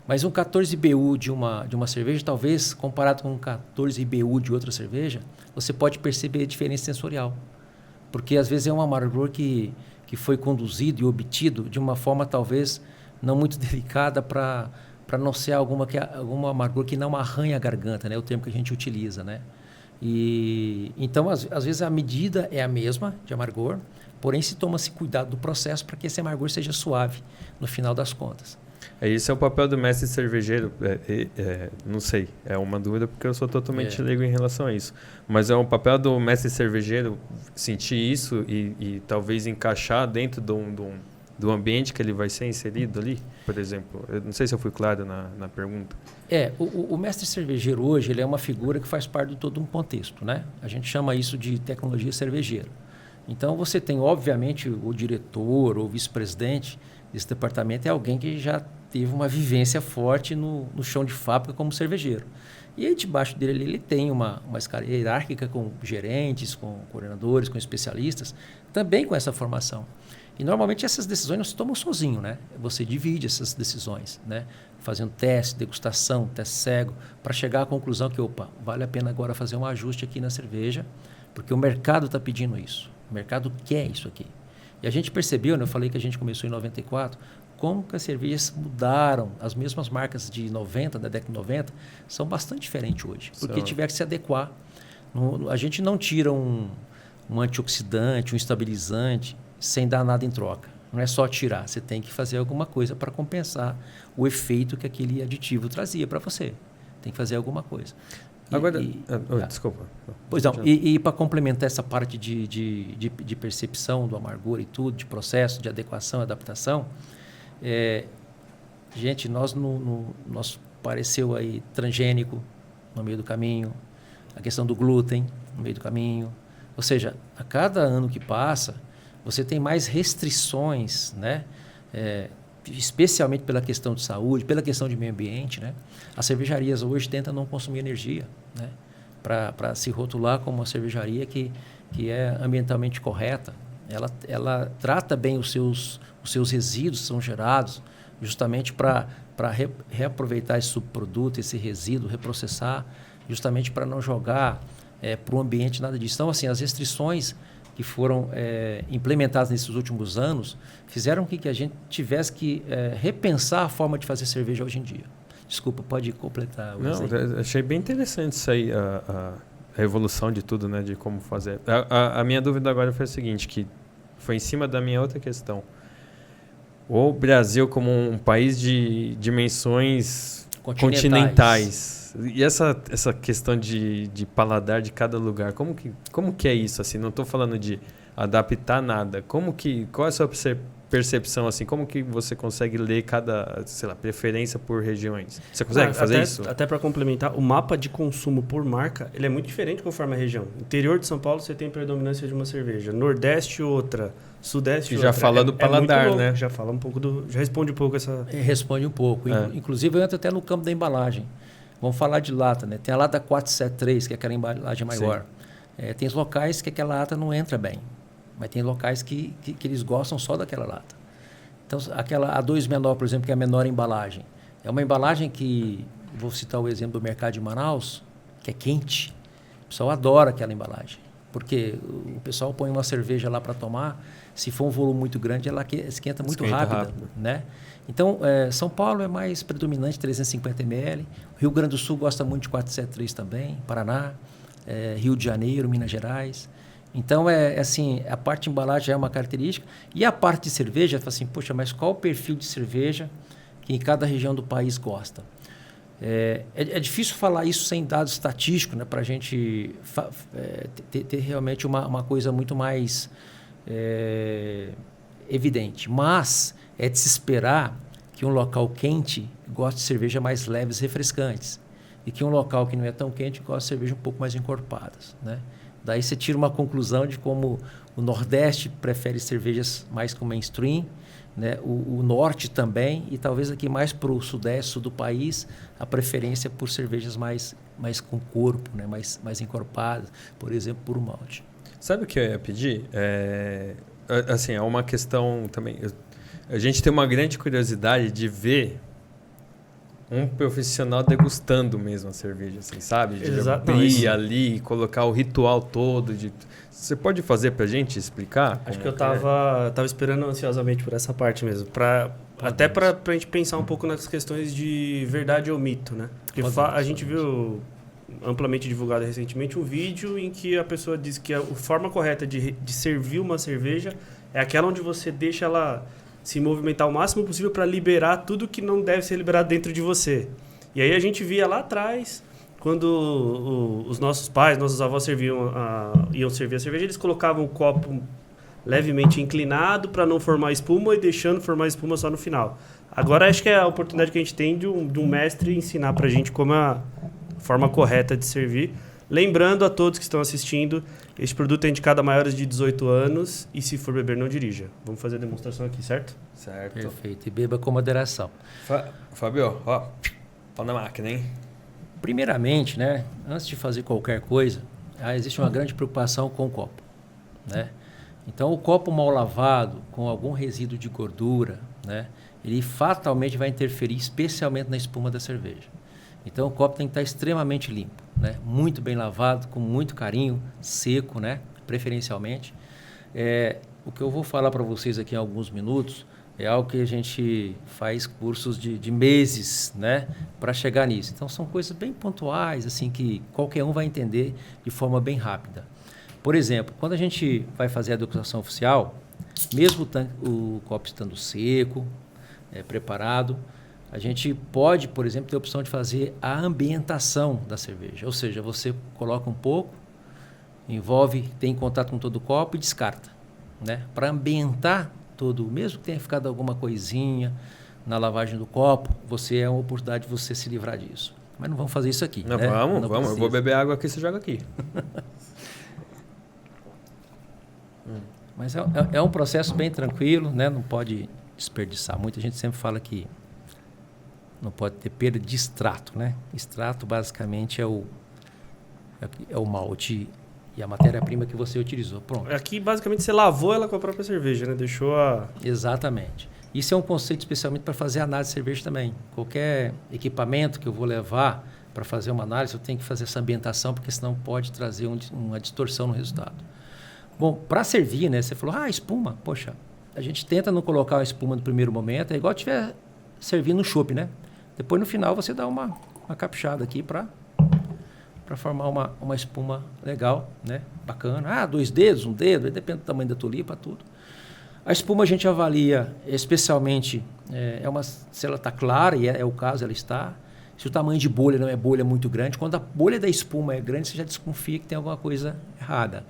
Mas um 14 IBU de uma cerveja, talvez, comparado com um 14 IBU de outra cerveja, você pode perceber a diferença sensorial. Porque, às vezes, é um amargor que foi conduzido e obtido de uma forma, talvez, não muito delicada para não ser algum amargor que não arranha a garganta, né? É o termo que a gente utiliza, né? Então, às vezes, a medida é a mesma de amargor, porém, se toma-se cuidado do processo para que esse amargor seja suave no final das contas. Esse é o papel do mestre cervejeiro, não sei, é uma dúvida porque eu sou totalmente leigo em relação a isso. Mas é um papel do mestre cervejeiro sentir isso e talvez encaixar dentro do ambiente que ele vai ser inserido ali, por exemplo. Eu não sei se eu fui claro na pergunta. O mestre cervejeiro hoje ele é uma figura que faz parte de todo um contexto, né? A gente chama isso de tecnologia cervejeira. Então, você tem, obviamente, o diretor ou vice-presidente desse departamento é alguém que já teve uma vivência forte no chão de fábrica como cervejeiro. E aí, debaixo dele, ele tem uma escala hierárquica com gerentes, com coordenadores, com especialistas, também com essa formação. E, normalmente, essas decisões não se tomam sozinho, né? Você divide essas decisões, né? Fazendo teste, degustação, teste cego, para chegar à conclusão que, vale a pena agora fazer um ajuste aqui na cerveja, porque o mercado está pedindo isso. O mercado quer isso aqui. E a gente percebeu, né? Eu falei que a gente começou em 94, como que as cervejas mudaram. As mesmas marcas de 90, da década de 90, são bastante diferentes hoje, porque tiveram que se adequar. A gente não tira um antioxidante, um estabilizante, sem dar nada em troca. Não é só tirar, você tem que fazer alguma coisa para compensar o efeito que aquele aditivo trazia para você. Tem que fazer alguma coisa. Agora, desculpa. Pois não, e para complementar essa parte de percepção do amargor e tudo, de processo, de adequação, adaptação, gente, nós pareceu aí transgênico no meio do caminho, a questão do glúten no meio do caminho. Ou seja, a cada ano que passa, você tem mais restrições, né? Especialmente pela questão de saúde, pela questão de meio ambiente, né? As cervejarias hoje tentam não consumir energia, né? Para se rotular como uma cervejaria que é ambientalmente correta. Ela trata bem os seus resíduos que são gerados, justamente para reaproveitar esse subproduto, esse resíduo, reprocessar, justamente para não jogar para o ambiente nada disso. Então, assim, as restrições que foram implementadas nesses últimos anos fizeram com que a gente tivesse que repensar a forma de fazer cerveja hoje em dia. Desculpa, pode completar. Não, achei bem interessante isso aí, a evolução de tudo, né, de como fazer. A minha dúvida agora foi a seguinte, que foi em cima da minha outra questão. O Brasil como um país de dimensões continentais. E essa questão de paladar de cada lugar, como que é isso? Assim, não estou falando de adaptar nada. Qual é a sua percepção? Assim, como que você consegue ler cada, sei lá, preferência por regiões? Você consegue fazer isso? Até para complementar, o mapa de consumo por marca, ele é muito diferente conforme a região. Interior de São Paulo, você tem predominância de uma cerveja. Nordeste, outra. Sudeste, outra. Já fala do paladar, né? Já fala um pouco já responde um pouco essa... Responde um pouco. Inclusive, eu entro até no campo da embalagem. Vamos falar de lata, né? Tem a lata 473, que é aquela embalagem maior. Tem os locais que aquela lata não entra bem. Mas tem locais que eles gostam só daquela lata. Então, aquela A2 menor, por exemplo, que é a menor embalagem. É uma embalagem que, vou citar o exemplo do mercado de Manaus, que é quente. O pessoal adora aquela embalagem. Porque o pessoal põe uma cerveja lá para tomar, se for um volume muito grande, ela esquenta muito rápido. Né? Então, São Paulo é mais predominante, 350 ml. Rio Grande do Sul gosta muito de 473 também, Paraná, Rio de Janeiro, Minas Gerais. Então, assim, a parte de embalagem é uma característica. E a parte de cerveja, fala assim, poxa, mas qual o perfil de cerveja que em cada região do país gosta? É difícil falar isso sem dados estatísticos, né, para a gente ter realmente uma coisa muito mais evidente. Mas é de se esperar que um local quente goste de cerveja mais leves e refrescantes. E que um local que não é tão quente goste de cerveja um pouco mais encorpadas, né? Daí você tira uma conclusão de como o Nordeste prefere cervejas mais com mainstream, né? O Norte também, e talvez aqui mais para o Sudeste do país, a preferência por cervejas mais com corpo, né? mais encorpadas, por exemplo, por malte. Sabe o que eu ia pedir? Assim, é uma questão também... A gente tem uma grande curiosidade de ver um profissional degustando mesmo a cerveja, assim, sabe? De abrir ali, colocar o ritual todo. Você pode fazer pra gente explicar? Acho que eu tava esperando ansiosamente por essa parte mesmo. Até pra gente pensar um pouco nas questões de verdade ou mito, né? Porque a gente viu amplamente divulgado recentemente um vídeo em que a pessoa diz que a forma correta de servir uma cerveja é aquela onde você deixa ela se movimentar o máximo possível para liberar tudo que não deve ser liberado dentro de você. E aí a gente via lá atrás, quando os nossos pais, nossos avós iam servir a cerveja, eles colocavam o copo levemente inclinado para não formar espuma e deixando formar espuma só no final. Agora acho que é a oportunidade que a gente tem de um mestre ensinar para a gente como é a forma correta de servir. Lembrando a todos que estão assistindo, este produto é indicado a maiores de 18 anos e se for beber, não dirija. Vamos fazer a demonstração aqui, certo? Certo. Perfeito. E beba com moderação. Fábio, ó, pau na máquina, hein? Primeiramente, né, antes de fazer qualquer coisa, existe uma grande preocupação com o copo, né? Então, o copo mal lavado, com algum resíduo de gordura, né, ele fatalmente vai interferir, especialmente na espuma da cerveja. Então, o copo tem que estar extremamente limpo, né, muito bem lavado, com muito carinho, seco, né, preferencialmente. O que eu vou falar para vocês aqui em alguns minutos é algo que a gente faz cursos de meses, né, para chegar nisso. Então, são coisas bem pontuais, assim, que qualquer um vai entender de forma bem rápida. Por exemplo, quando a gente vai fazer a degustação oficial, mesmo o copo estando seco, preparado, a gente pode, por exemplo, ter a opção de fazer a ambientação da cerveja. Ou seja, você coloca um pouco, envolve, tem contato com todo o copo e descarta, né? Para ambientar todo, mesmo que tenha ficado alguma coisinha na lavagem do copo, é uma oportunidade de você se livrar disso. Mas não vamos fazer isso aqui, não, né? Vamos. Eu vou beber água aqui, você joga aqui. Mas é um processo bem tranquilo, né? Não pode desperdiçar. Muita gente sempre fala que não pode ter perda de extrato, né? Extrato basicamente é o malte e a matéria-prima que você utilizou. Pronto. Aqui basicamente você lavou ela com a própria cerveja, né? Deixou a... Exatamente. Isso é um conceito especialmente para fazer análise de cerveja também. Qualquer equipamento que eu vou levar para fazer uma análise, eu tenho que fazer essa ambientação, porque senão pode trazer uma distorção no resultado. Bom, para servir, né? Você falou, espuma. Poxa, a gente tenta não colocar a espuma no primeiro momento, é igual estiver servindo um chopp, né? Depois, no final, você dá uma caprichada aqui para formar uma espuma legal, né? Bacana. 2 dedos, 1 dedo, depende do tamanho da tulipa, tudo. A espuma a gente avalia especialmente, se ela está clara, e é o caso, ela está. Se o tamanho de bolha não é bolha muito grande, quando a bolha da espuma é grande, você já desconfia que tem alguma coisa errada.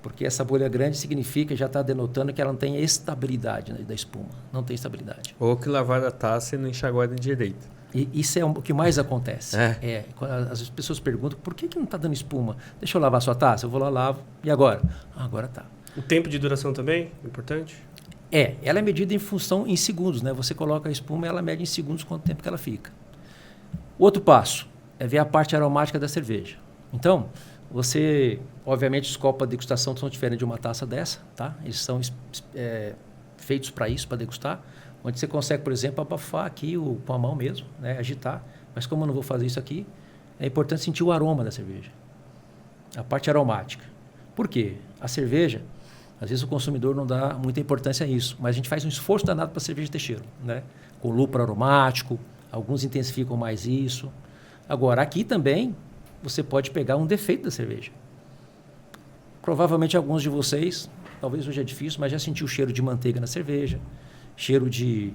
Porque essa bolha grande significa, já está denotando que ela não tem estabilidade, né, da espuma. Não tem estabilidade. Ou que lavaram a taça e não enxaguou direito. E isso é o que mais acontece. As pessoas perguntam, por que não está dando espuma? Deixa eu lavar a sua taça? Eu vou lá, lavo. E agora? Agora está. O tempo de duração também, importante? Ela é medida em segundos, né? Você coloca a espuma e ela mede em segundos quanto tempo que ela fica. Outro passo é ver a parte aromática da cerveja. Então, obviamente, os copos de degustação são diferentes de uma taça dessa, tá? Eles são feitos para isso, para degustar, onde você consegue, por exemplo, abafar aqui com a mão mesmo, né? Agitar. Mas como eu não vou fazer isso aqui, é importante sentir o aroma da cerveja, a parte aromática. Por quê? A cerveja, às vezes o consumidor não dá muita importância a isso, mas a gente faz um esforço danado para a cerveja ter cheiro, né? Com lúpulo aromático, alguns intensificam mais isso. Agora, aqui também, você pode pegar um defeito da cerveja. Provavelmente alguns de vocês, talvez hoje é difícil, mas já sentiu o cheiro de manteiga na cerveja, cheiro de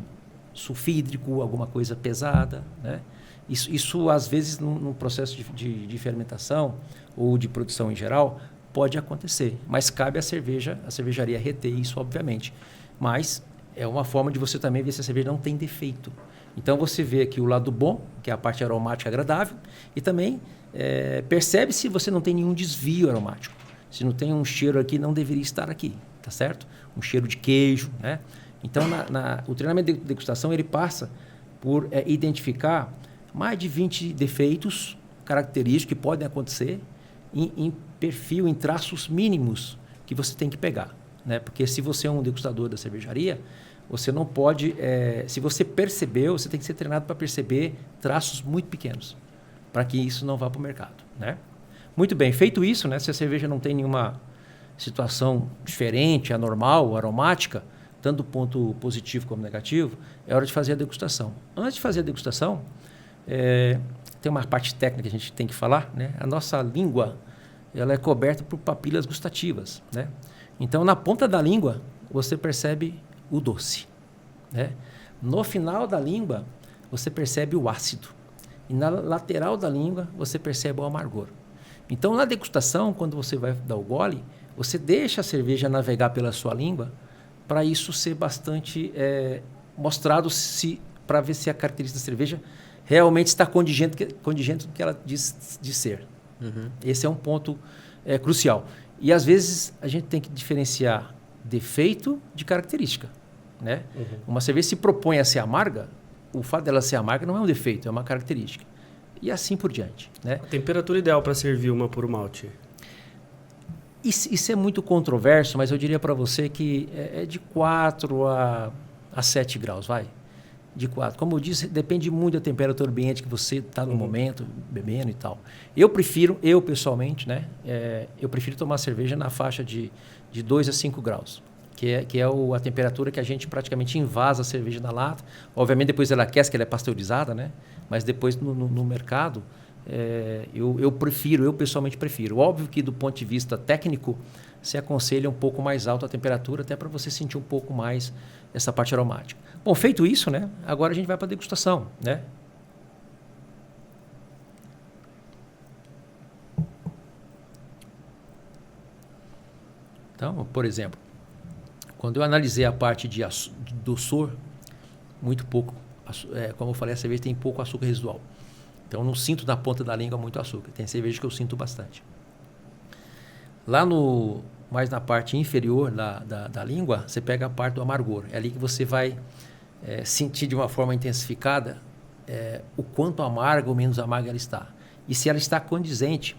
sulfídrico, alguma coisa pesada, né? Isso às vezes, no processo de fermentação ou de produção em geral, pode acontecer. Mas cabe à cervejaria reter isso, obviamente. Mas é uma forma de você também ver se a cerveja não tem defeito. Então, você vê aqui o lado bom, que é a parte aromática agradável, e também percebe se você não tem nenhum desvio aromático. Se não tem um cheiro aqui, não deveria estar aqui, tá certo? Um cheiro de queijo, né? Então, o treinamento de degustação, ele passa por identificar mais de 20 defeitos característicos que podem acontecer em perfil, em traços mínimos que você tem que pegar, né? Porque se você é um degustador da cervejaria, você não pode... se você percebeu, você tem que ser treinado para perceber traços muito pequenos, para que isso não vá para o mercado, né? Muito bem, feito isso, né? Se a cerveja não tem nenhuma situação diferente, anormal, aromática, tanto do ponto positivo como negativo, é hora de fazer a degustação. Antes de fazer a degustação, tem uma parte técnica que a gente tem que falar, né? A nossa língua, ela é coberta por papilas gustativas, né? Então, na ponta da língua, você percebe o doce, né? No final da língua, você percebe o ácido. E na lateral da língua, você percebe o amargor. Então, na degustação, quando você vai dar o gole, você deixa a cerveja navegar pela sua língua para isso ser bastante mostrado, para ver se a característica da cerveja realmente está condigente com o que ela diz de ser, Esse é um ponto crucial. E às vezes a gente tem que diferenciar defeito de característica, né? Uma cerveja se propõe a ser amarga, o fato dela ser amarga não é um defeito, é uma característica. E assim por diante, né? A temperatura ideal para servir uma puro malte? Isso é muito controverso, mas eu diria para você que é de 4 a 7 graus, vai. De 4. Como eu disse, depende muito da temperatura ambiente que você está no momento, bebendo e tal. Eu pessoalmente, né? Eu prefiro tomar cerveja na faixa de 2 a 5 graus, que é a temperatura que a gente praticamente invasa a cerveja na lata. Obviamente, depois ela aquece, que ela é pasteurizada, né? Mas depois no mercado, eu pessoalmente prefiro. Óbvio que do ponto de vista técnico, se aconselha um pouco mais alta a temperatura, até para você sentir um pouco mais essa parte aromática. Bom, feito isso, né? Agora a gente vai para a degustação, né? Então, por exemplo, quando eu analisei a parte de doçor, muito pouco, como eu falei, a cerveja tem pouco açúcar residual. Então, eu não sinto na ponta da língua muito açúcar. Tem cerveja que eu sinto bastante. Lá mais na parte inferior da língua, você pega a parte do amargor. É ali que você vai sentir de uma forma intensificada o quanto amarga ou menos amarga ela está. E se ela está condizente,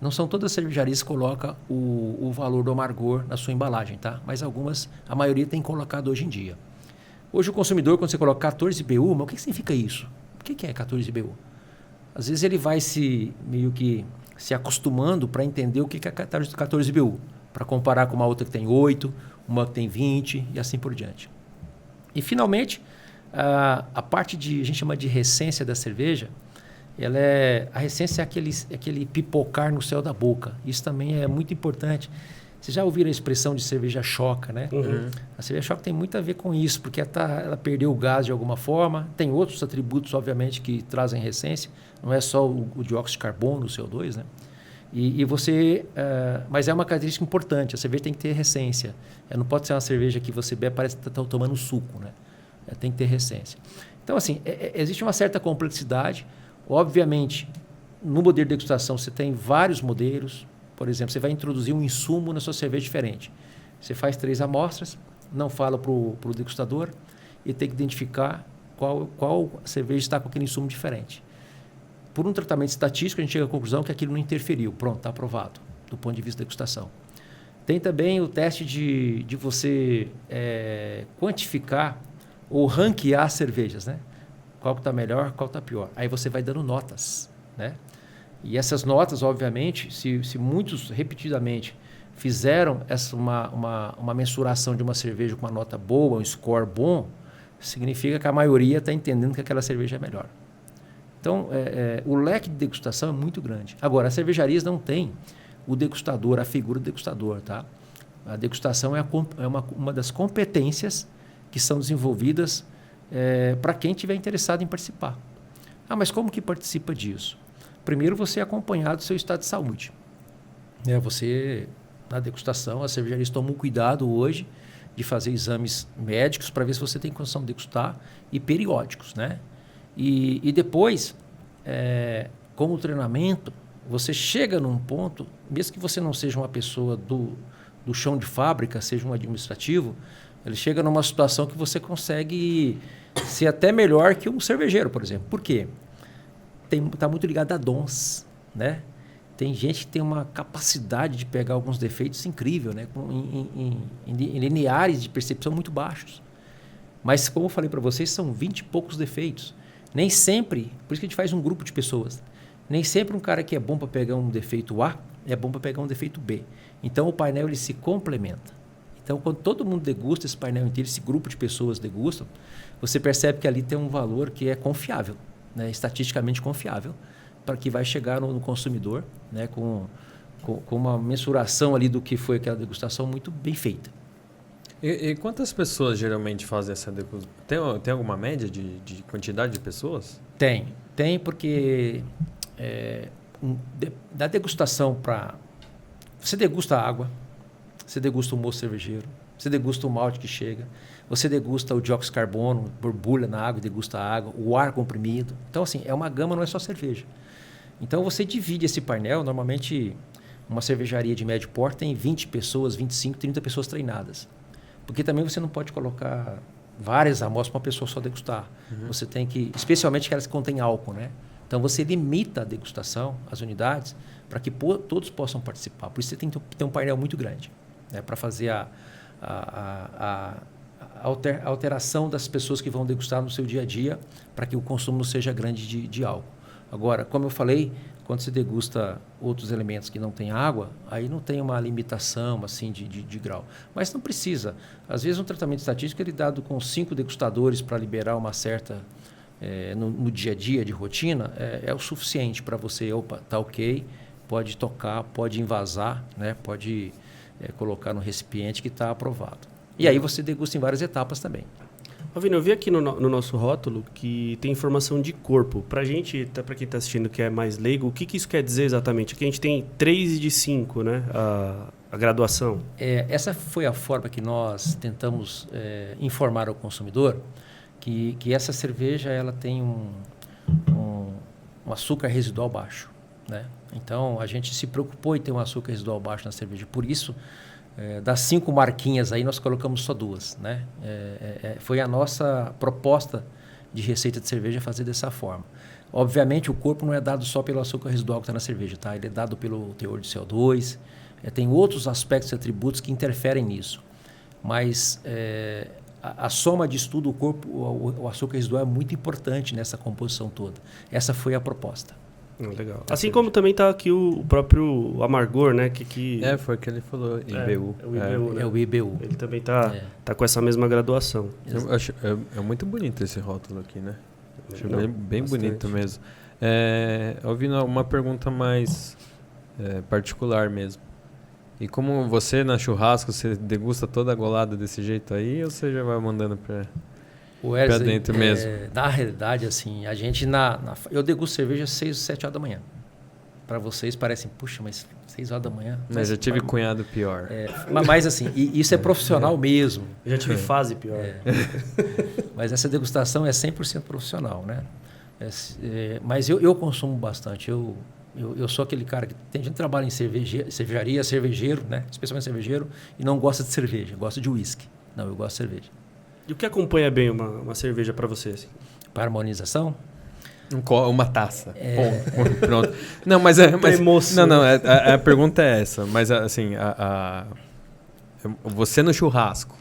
não são todas as cervejarias que colocam o valor do amargor na sua embalagem, tá? Mas algumas, a maioria tem colocado hoje em dia. Hoje o consumidor, quando você coloca 14 BU, mas o que significa isso? O que é 14 BU? Às vezes ele vai meio que se acostumando para entender o que é 14 BU, para comparar com uma outra que tem 8, uma que tem 20 e assim por diante. E finalmente, a parte a gente chama de recência da cerveja, a recência é aquele pipocar no céu da boca. Isso também é muito importante. Vocês já ouviram a expressão de cerveja choca, né? A cerveja choca tem muito a ver com isso, porque ela perdeu o gás de alguma forma. Tem outros atributos, obviamente, que trazem recência. Não é só o dióxido de carbono, o CO2, né? Mas é uma característica importante. A cerveja tem que ter recência. Não pode ser uma cerveja que você bebe parece que está tomando suco, né? Tem que ter recência. Então, assim, existe uma certa complexidade. Obviamente, no modelo de degustação, você tem vários modelos. Por exemplo, você vai introduzir um insumo na sua cerveja diferente. Você faz 3 amostras, não fala para o degustador e tem que identificar qual cerveja está com aquele insumo diferente. Por um tratamento estatístico, a gente chega à conclusão que aquilo não interferiu. Pronto, está aprovado, do ponto de vista da degustação. Tem também o teste de você quantificar ou ranquear cervejas, né? Qual está melhor, qual está pior. Aí você vai dando notas, né? E essas notas, obviamente, se muitos repetidamente fizeram uma mensuração de uma cerveja com uma nota boa, um score bom, significa que a maioria está entendendo que aquela cerveja é melhor. Então, o leque de degustação é muito grande. Agora, as cervejarias não têm o degustador, a figura do degustador, tá? A degustação é uma das competências que são desenvolvidas para quem estiver interessado em participar. Mas como que participa disso? Primeiro, você é acompanhado do seu estado de saúde. Você, na degustação, as cervejarias tomam cuidado hoje de fazer exames médicos para ver se você tem condição de degustar e periódicos, né? E depois, com o treinamento, você chega num ponto, mesmo que você não seja uma pessoa do chão de fábrica, seja um administrativo, ele chega numa situação que você consegue ser até melhor que um cervejeiro, por exemplo. Por quê? Está muito ligado a dons, né? Tem gente que tem uma capacidade de pegar alguns defeitos incrível, né? Em lineares de percepção muito baixos. Mas, como eu falei para vocês, são 20 e poucos defeitos. Nem sempre, por isso que a gente faz um grupo de pessoas, nem sempre um cara que é bom para pegar um defeito A é bom para pegar um defeito B. Então, o painel ele se complementa. Então, quando todo mundo degusta esse painel inteiro, esse grupo de pessoas degustam, você percebe que ali tem um valor que é confiável, né, estatisticamente confiável, para que vai chegar no consumidor, né, com uma mensuração ali do que foi aquela degustação muito bem feita. E quantas pessoas geralmente fazem essa degustação? Tem alguma média de quantidade de pessoas? Tem porque da degustação para... Você degusta a água, você degusta o moço cervejeiro, você degusta o malte que chega, você degusta o dióxido de carbono, borbulha na água, degusta a água, o ar comprimido. Então, assim, é uma gama, não é só cerveja. Então você divide esse painel, normalmente uma cervejaria de médio porte tem 20 pessoas, 25, 30 pessoas treinadas. Porque também você não pode colocar várias amostras para uma pessoa só degustar. Você tem que, especialmente aquelas que contêm álcool, né? Então você limita a degustação, as unidades, para que todos possam participar. Por isso você tem que ter um painel muito grande, né? Para fazer a alteração das pessoas que vão degustar no seu dia a dia, para que o consumo não seja grande de álcool. Agora, como eu falei, quando você degusta outros elementos que não tem água, aí não tem uma limitação assim de grau. Mas não precisa. Às vezes um tratamento estatístico ele é dado com 5 degustadores para liberar uma certa... no dia a dia de rotina, é o suficiente para você, tá ok, pode tocar, pode envasar, né? Pode colocar no recipiente que está aprovado. E aí você degusta em várias etapas também. Vini, eu vi aqui no nosso rótulo que tem informação de corpo. Para quem está assistindo que é mais leigo, o que isso quer dizer exatamente? Aqui a gente tem 3 de 5, né? A graduação. Essa foi a forma que nós tentamos informar ao consumidor que essa cerveja ela tem um açúcar residual baixo, né? Então, a gente se preocupou em ter um açúcar residual baixo na cerveja. Por isso, das 5 marquinhas aí, nós colocamos só 2, né? Foi a nossa proposta de receita de cerveja fazer dessa forma. Obviamente, o corpo não é dado só pelo açúcar residual que está na cerveja, tá? Ele é dado pelo teor de CO2, tem outros aspectos e atributos que interferem nisso. Mas a soma disso tudo, o açúcar residual é muito importante nessa composição toda. Essa foi a proposta. Legal. Assim como também está aqui o próprio amargor, né? Foi o que ele falou, IBU. É o IBU, né? É o IBU. Ele também tá com essa mesma graduação. Eu acho, muito bonito esse rótulo aqui, né? Acho bem bonito mesmo. Ouvindo uma pergunta mais particular mesmo. E como você, na churrasco, você degusta toda a golada desse jeito aí, ou você já vai mandando para dentro mesmo? Na realidade, assim, a gente eu degusto cerveja às 6 ou 7 horas da manhã. Para vocês parecem, puxa, mas 6 horas da manhã... Mas eu tive cunhado pior. Mas assim, isso é profissional mesmo. Eu já tive fase pior. Mas essa degustação é 100% profissional, né? Mas eu consumo bastante. Eu sou aquele cara que tem gente que trabalha em cervejaria, cervejeiro, né? Especialmente cervejeiro, e não gosta de cerveja, gosta de uísque. Não, eu gosto de cerveja. E o que acompanha bem uma cerveja para você? Assim? Para harmonização? Uma taça. Pronto. Não, mas a pergunta é essa. Mas assim, você no churrasco,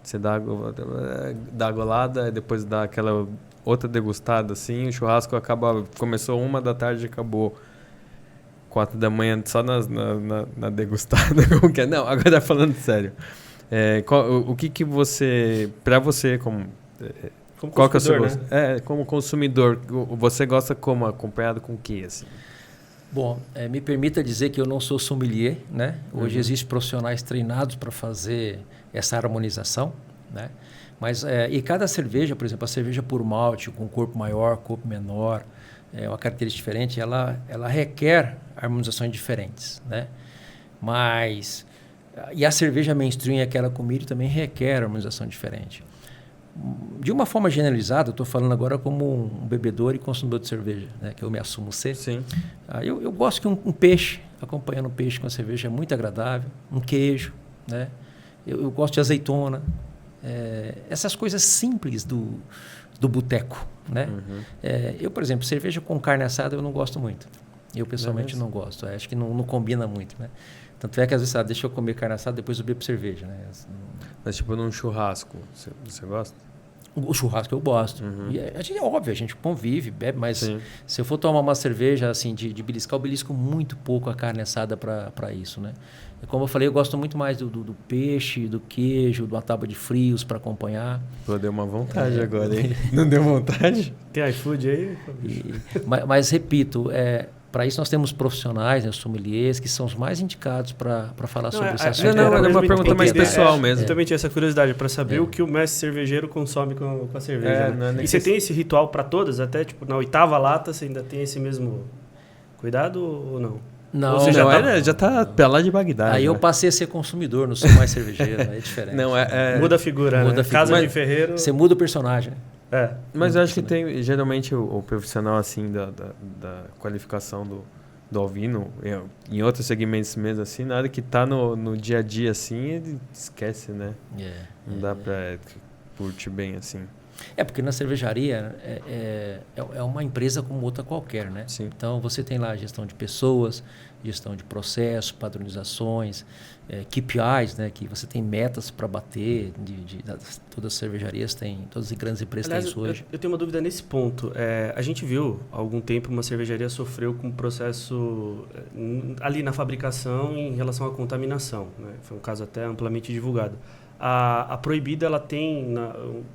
você dá a golada, depois dá aquela outra degustada, assim, o churrasco começou 1 da tarde e acabou 4 da manhã só na degustada. Como que é? Não, agora falando sério. O que você, para você como qual que é o seu gosto? Né? Como consumidor, você gosta como? Acompanhado com o que, assim? Bom, me permita dizer que eu não sou sommelier, né? Hoje existem profissionais treinados para fazer essa harmonização, né? Mas, e cada cerveja, por exemplo, a cerveja por malte, com corpo maior, corpo menor, uma característica diferente, ela requer harmonizações diferentes, né? Mas, e a cerveja mainstream, aquela com milho, também requer harmonização diferente. De uma forma generalizada, eu estou falando agora como um bebedor e consumidor de cerveja, né? Que eu me assumo ser. Sim. Eu gosto que um peixe, acompanhando um peixe com a cerveja, é muito agradável. Um queijo, né? Eu gosto de azeitona. Essas coisas simples do boteco, né? Eu, por exemplo, cerveja com carne assada eu não gosto muito. Eu, pessoalmente, não gosto. Acho que não combina muito, né? Tanto é que, às vezes, deixa eu comer carne assada, depois eu bebo cerveja, né? Mas, tipo, num churrasco, você gosta? O churrasco eu gosto. E é óbvio, a gente convive, bebe, mas se eu for tomar uma cerveja assim de beliscar, eu belisco muito pouco a carne assada para isso, né? E como eu falei, eu gosto muito mais do peixe, do queijo, de uma tábua de frios para acompanhar. Pô, deu uma vontade agora, hein? Não deu vontade? Tem iFood aí? Mas repito, para isso nós temos profissionais, né, sommeliers, que são os mais indicados para falar sobre esse assunto. Não, é uma pergunta mais pessoal mesmo. Eu também tinha essa curiosidade para saber o que o mestre cervejeiro consome com a cerveja. Né? E você tem esse ritual para todas? Até tipo na 8ª lata você ainda tem esse mesmo cuidado ou não? Não, você já tá lá de Bagdá. Aí eu passei a ser consumidor, não sou mais cervejeiro, é diferente. Muda a figura, né? Muda a figura. Casa de ferreiro... Você muda o personagem. Mas eu acho que tem, geralmente, o profissional, assim, da qualificação do ovino, em outros segmentos mesmo, assim, na hora que tá no dia a dia, assim, ele esquece, né? Não dá pra curtir bem, assim. Porque na cervejaria é uma empresa como outra qualquer, né? Sim. Então, você tem lá a gestão de pessoas, gestão de processos, padronizações, KPIs, né? Que você tem metas para bater. Todas as cervejarias têm, todas as grandes empresas têm isso hoje. Eu tenho uma dúvida nesse ponto. A gente viu, há algum tempo, uma cervejaria sofreu com um processo ali na fabricação em relação à contaminação, né? Foi um caso até amplamente divulgado. A Proibida, ela tem...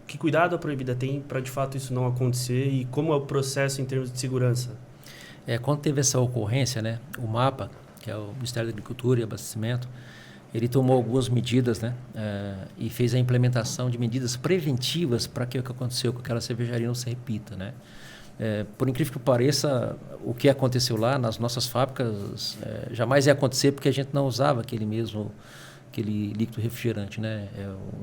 que cuidado a Proibida tem para, de fato, isso não acontecer e como é o processo em termos de segurança? Quando teve essa ocorrência, né, o MAPA, que é o Ministério da Agricultura e Abastecimento, ele tomou algumas medidas, né, e fez a implementação de medidas preventivas para que o que aconteceu com aquela cervejaria não se repita, né? Por incrível que pareça, o que aconteceu lá nas nossas fábricas jamais ia acontecer porque a gente não usava aquele líquido refrigerante, né?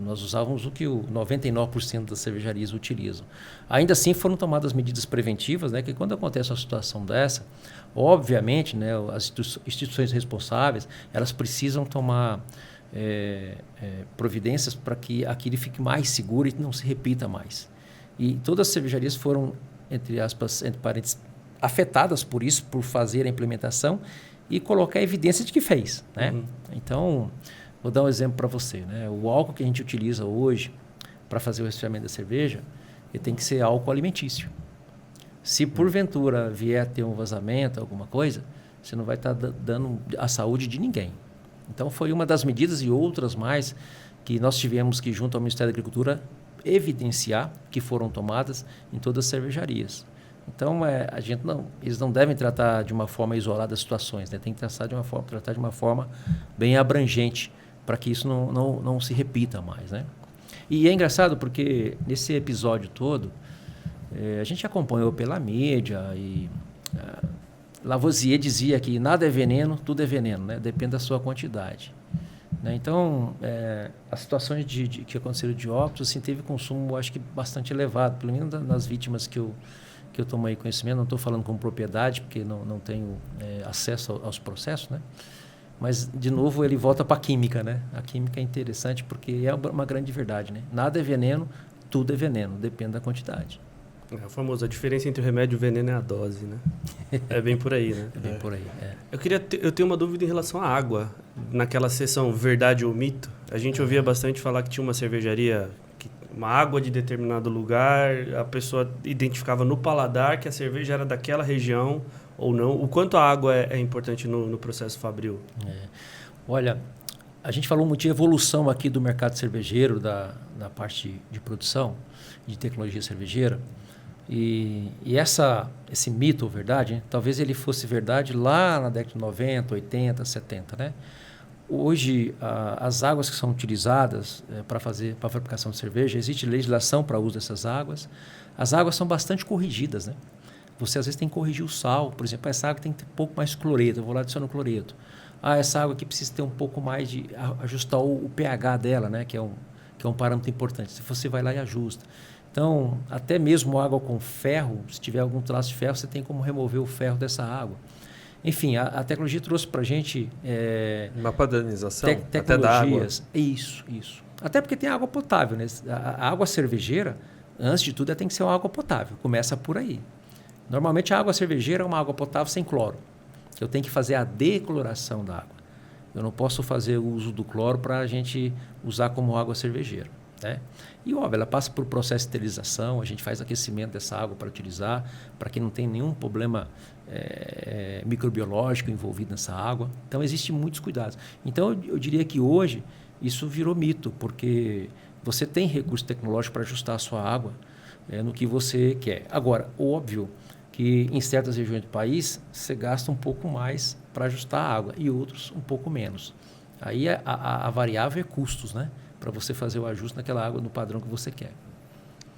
Nós usávamos o que 99% das cervejarias utilizam. Ainda assim, foram tomadas medidas preventivas, né? Que quando acontece uma situação dessa, obviamente, né, as instituições responsáveis, elas precisam tomar providências para que aquilo fique mais seguro e não se repita mais. E todas as cervejarias foram, entre parênteses, afetadas por isso, por fazer a implementação e colocar a evidência de que fez, né? Uhum. Então, vou dar um exemplo para você, né? O álcool que a gente utiliza hoje para fazer o resfriamento da cerveja, ele tem que ser álcool alimentício. Se porventura vier a ter um vazamento, alguma coisa, você não vai estar dando a saúde de ninguém. Então, foi uma das medidas e outras mais que nós tivemos que, junto ao Ministério da Agricultura, evidenciar que foram tomadas em todas as cervejarias. Então, eles não devem tratar de uma forma isolada as situações, né? Tem que tratar de uma forma bem abrangente, para que isso não se repita mais, né? E é engraçado porque nesse episódio todo, a gente acompanhou pela mídia e Lavoisier dizia que nada é veneno, tudo é veneno, né? Depende da sua quantidade, né? Então, as situações que aconteceram de óbitos, assim, teve consumo, acho que bastante elevado, pelo menos nas vítimas que eu tomei conhecimento. Não estou falando com propriedade, porque não tenho acesso aos processos, né? Mas, de novo, ele volta para a química, né? A química é interessante porque é uma grande verdade, né? Nada é veneno, tudo é veneno, depende da quantidade. É o famoso, a diferença entre o remédio e o veneno é a dose, né? É bem por aí, né? É bem por aí, Eu tenho uma dúvida em relação à água. Naquela sessão Verdade ou Mito, a gente ouvia bastante falar que tinha uma cervejaria, uma água de determinado lugar, a pessoa identificava no paladar que a cerveja era daquela região ou não. O quanto a água é importante no processo fabril? Olha, a gente falou muito de evolução aqui do mercado cervejeiro, da parte de produção, de tecnologia cervejeira. E esse mito ou verdade, talvez ele fosse verdade lá na década de 90, 80, 70, né? Hoje, as águas que são utilizadas para a fabricação de cerveja, existe legislação para o uso dessas águas. As águas são bastante corrigidas, né? Você, às vezes, tem que corrigir o sal. Por exemplo, essa água tem que ter um pouco mais de cloreto. Eu vou lá adicionar o cloreto. Essa água aqui precisa ter um pouco mais de... ajustar o pH dela, né? Que é um parâmetro importante. Se você vai lá e ajusta. Então, até mesmo água com ferro, se tiver algum traço de ferro, você tem como remover o ferro dessa água. Enfim, a tecnologia trouxe para a gente... uma padronização até da água. Isso. Até porque tem água potável, né? A água cervejeira, antes de tudo, tem que ser uma água potável. Começa por aí. Normalmente, a água cervejeira é uma água potável sem cloro. Eu tenho que fazer a decloração da água. Eu não posso fazer o uso do cloro para a gente usar como água cervejeira, né? E, óbvio, ela passa por processo de esterilização, a gente faz aquecimento dessa água para utilizar, para que não tenha nenhum problema microbiológico envolvido nessa água. Então, existem muitos cuidados. Então, eu diria que hoje isso virou mito, porque você tem recurso tecnológico para ajustar a sua água no que você quer. Agora, óbvio que em certas regiões do país você gasta um pouco mais para ajustar a água e outros um pouco menos. Aí a variável é custos, né? Para você fazer o ajuste naquela água no padrão que você quer.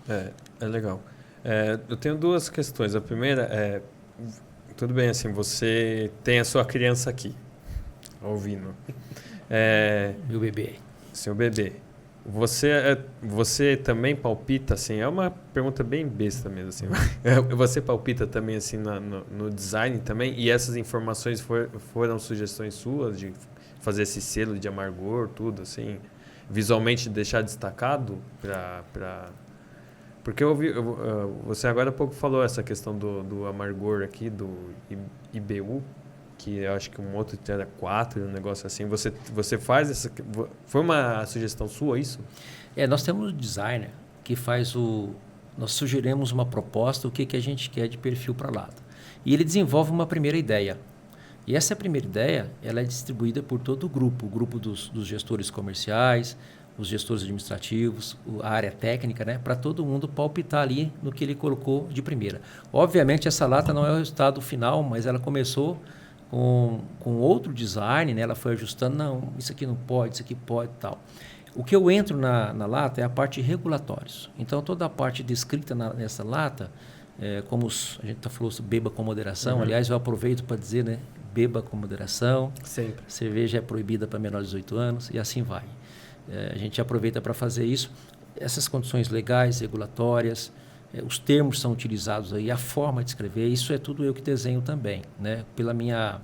É legal. Eu tenho duas questões. A primeira é, tudo bem, assim, você tem a sua criança aqui, ouvindo. Meu bebê. Seu bebê. Você também palpita, assim, é uma pergunta bem besta mesmo, assim. Você palpita também, assim, no design também? E essas informações foram sugestões suas de fazer esse selo de amargor, tudo, assim, visualmente deixar destacado Porque você agora há pouco falou essa questão do amargor aqui, do IBU, que eu acho que um outro era 4, um negócio assim. Você faz essa... Foi uma sugestão sua isso? Nós temos um designer que faz nós sugerimos uma proposta, o que a gente quer de perfil para lata. E ele desenvolve uma primeira ideia. E essa primeira ideia, ela é distribuída por todo o grupo dos gestores comerciais, os gestores administrativos, a área técnica, né, para todo mundo palpitar ali no que ele colocou de primeira. Obviamente, essa lata não é o resultado final, mas ela começou com outro design, né, ela foi ajustando, não, isso aqui não pode, isso aqui pode e tal. O que eu entro na lata é a parte de regulatórios. Então, toda a parte descrita nessa lata, como a gente falou sobre beba com moderação, aliás, eu aproveito para dizer, né, beba com moderação, sempre. Cerveja é proibida para menores de 18 anos e assim vai. A gente aproveita para fazer isso. Essas condições legais, regulatórias, os termos são utilizados aí, a forma de escrever, isso é tudo eu que desenho também, né? Pela minha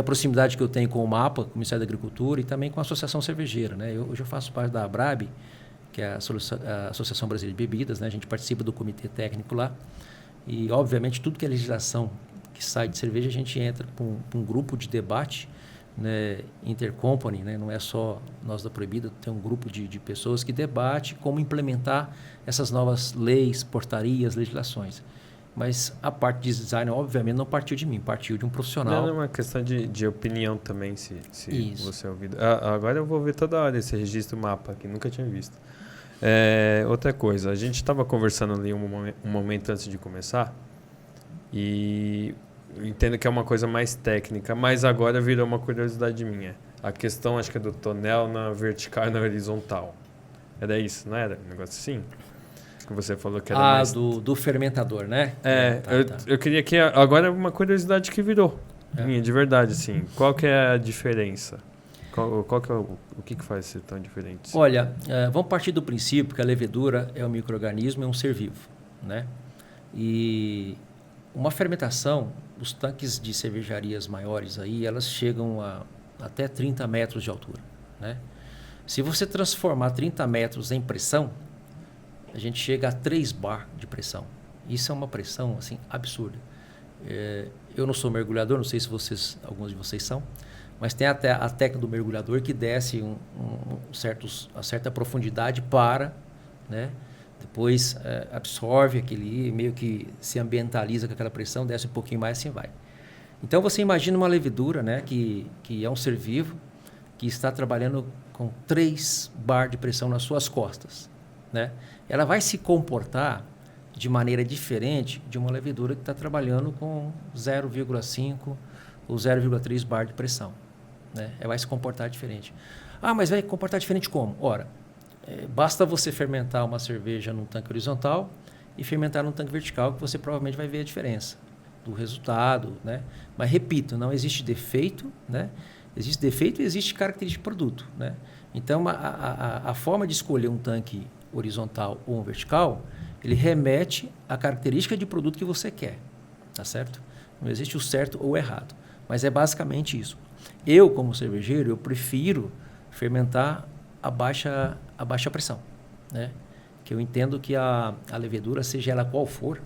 proximidade que eu tenho com o MAPA, com o Ministério da Agricultura e também com a Associação Cervejeira, né? Hoje eu faço parte da ABRAB, que é a Associação Brasileira de Bebidas, né? A gente participa do comitê técnico lá e, obviamente, tudo que é legislação que sai de cerveja, a gente entra para um grupo de debate, né, intercompany, né, não é só nós da Proibida, tem um grupo de pessoas que debate como implementar essas novas leis, portarias, legislações. Mas a parte de design, obviamente, não partiu de mim, partiu de um profissional. Não, é uma questão de opinião também, se você ouvir. Agora eu vou ver toda hora esse registro mapa, que nunca tinha visto. Outra coisa, a gente estava conversando ali um momento antes de começar, e eu entendo que é uma coisa mais técnica, mas agora virou uma curiosidade minha. A questão, acho que é do tonel na vertical e na horizontal. Era isso, não era? Um negócio assim? Que você falou que era mais... do fermentador, né? Eu queria que... Agora é uma curiosidade que virou. Minha, de verdade, assim. Qual que é a diferença? Qual que é o que faz ser tão diferente? Olha, vamos partir do princípio que a levedura é um micro-organismo, é um ser vivo, né? E uma fermentação, os tanques de cervejarias maiores aí, elas chegam a até 30 metros de altura, né? Se você transformar 30 metros em pressão, a gente chega a 3 bar de pressão. Isso é uma pressão assim absurda. Eu não sou mergulhador, não sei se alguns de vocês são, mas tem até a técnica do mergulhador que desce a certa profundidade para, né? Depois absorve aquele, meio que se ambientaliza com aquela pressão, desce um pouquinho mais e assim vai. Então você imagina uma levedura, né, que é um ser vivo, que está trabalhando com 3 bar de pressão nas suas costas, né? Ela vai se comportar de maneira diferente de uma levedura que está trabalhando com 0,5 ou 0,3 bar de pressão, né? Ela vai se comportar diferente. Ah, mas vai comportar diferente como? Ora, basta você fermentar uma cerveja num tanque horizontal e fermentar num tanque vertical, que você provavelmente vai ver a diferença do resultado, né? Mas repito, não existe defeito, né? Existe defeito e existe característica de produto, né? Então, a forma de escolher um tanque horizontal ou um vertical, ele remete à característica de produto que você quer, tá certo? Não existe o certo ou o errado, mas é basicamente isso. Eu, como cervejeiro, eu prefiro fermentar a baixa pressão, né? Que eu entendo que a levedura, seja ela qual for,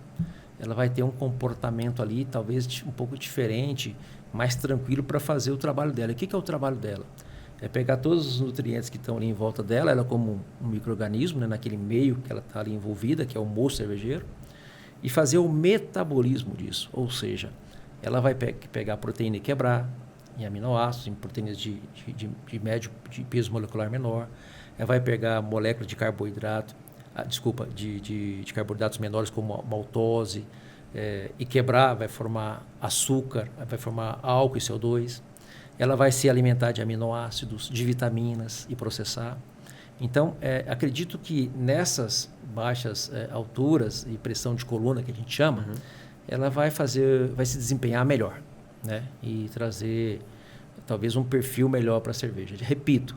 ela vai ter um comportamento ali, talvez um pouco diferente, mais tranquilo para fazer o trabalho dela. O que é o trabalho dela? É pegar todos os nutrientes que estão ali em volta dela, ela como um micro-organismo, né, naquele meio que ela está ali envolvida, que é o moço cervejeiro, e fazer o metabolismo disso. Ou seja, ela vai pegar proteína e quebrar em aminoácidos, em proteínas de médio, de peso molecular menor. Ela vai pegar moléculas de carboidrato, de carboidratos menores como maltose, e quebrar, vai formar açúcar, vai formar álcool e CO2. Ela vai se alimentar de aminoácidos, de vitaminas e processar. Então, acredito que nessas baixas alturas e pressão de coluna, que a gente chama, ela vai se desempenhar melhor, né? E trazer talvez um perfil melhor para a cerveja. Repito,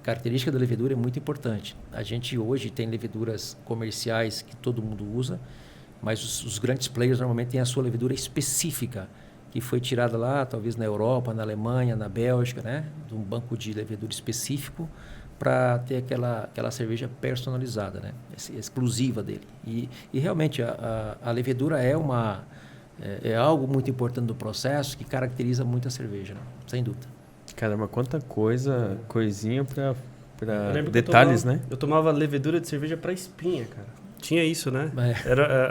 característica da levedura é muito importante. A gente hoje tem leveduras comerciais que todo mundo usa, mas os grandes players normalmente têm a sua levedura específica, que foi tirada lá, talvez na Europa, na Alemanha, na Bélgica, né? De um banco de levedura específico para ter aquela cerveja personalizada, né? Exclusiva dele. E realmente a levedura é algo muito importante do processo que caracteriza muito a cerveja, né? Sem dúvida. Caramba, quanta coisinha para Eu detalhes, né? né? Eu tomava levedura de cerveja para espinha, cara. Tinha isso, né?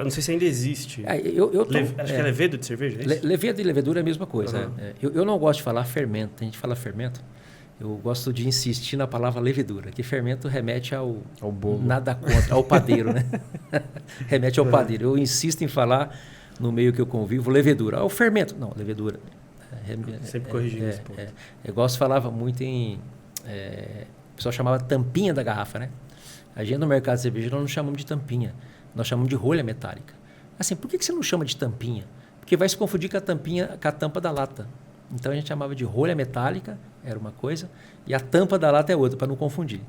Não sei se ainda existe. Acho que é levedo de cerveja, é isso? Levedo e levedura é a mesma coisa. Eu não gosto de falar fermento. A gente fala fermento. Eu gosto de insistir na palavra levedura, que fermento remete ao bolo. Nada contra, ao padeiro, né? Remete ao padeiro. Eu insisto em falar, no meio que eu convivo, levedura. O fermento. Não, levedura. Sempre corrigindo esse ponto. Eu gosto, falava muito em... o pessoal chamava tampinha da garrafa, né? A gente no mercado de cerveja nós não chamamos de tampinha, nós chamamos de rolha metálica. Assim, por que você não chama de tampinha? Porque vai se confundir com a tampa da lata. Então a gente chamava de rolha metálica, era uma coisa, e a tampa da lata é outra, para não confundir.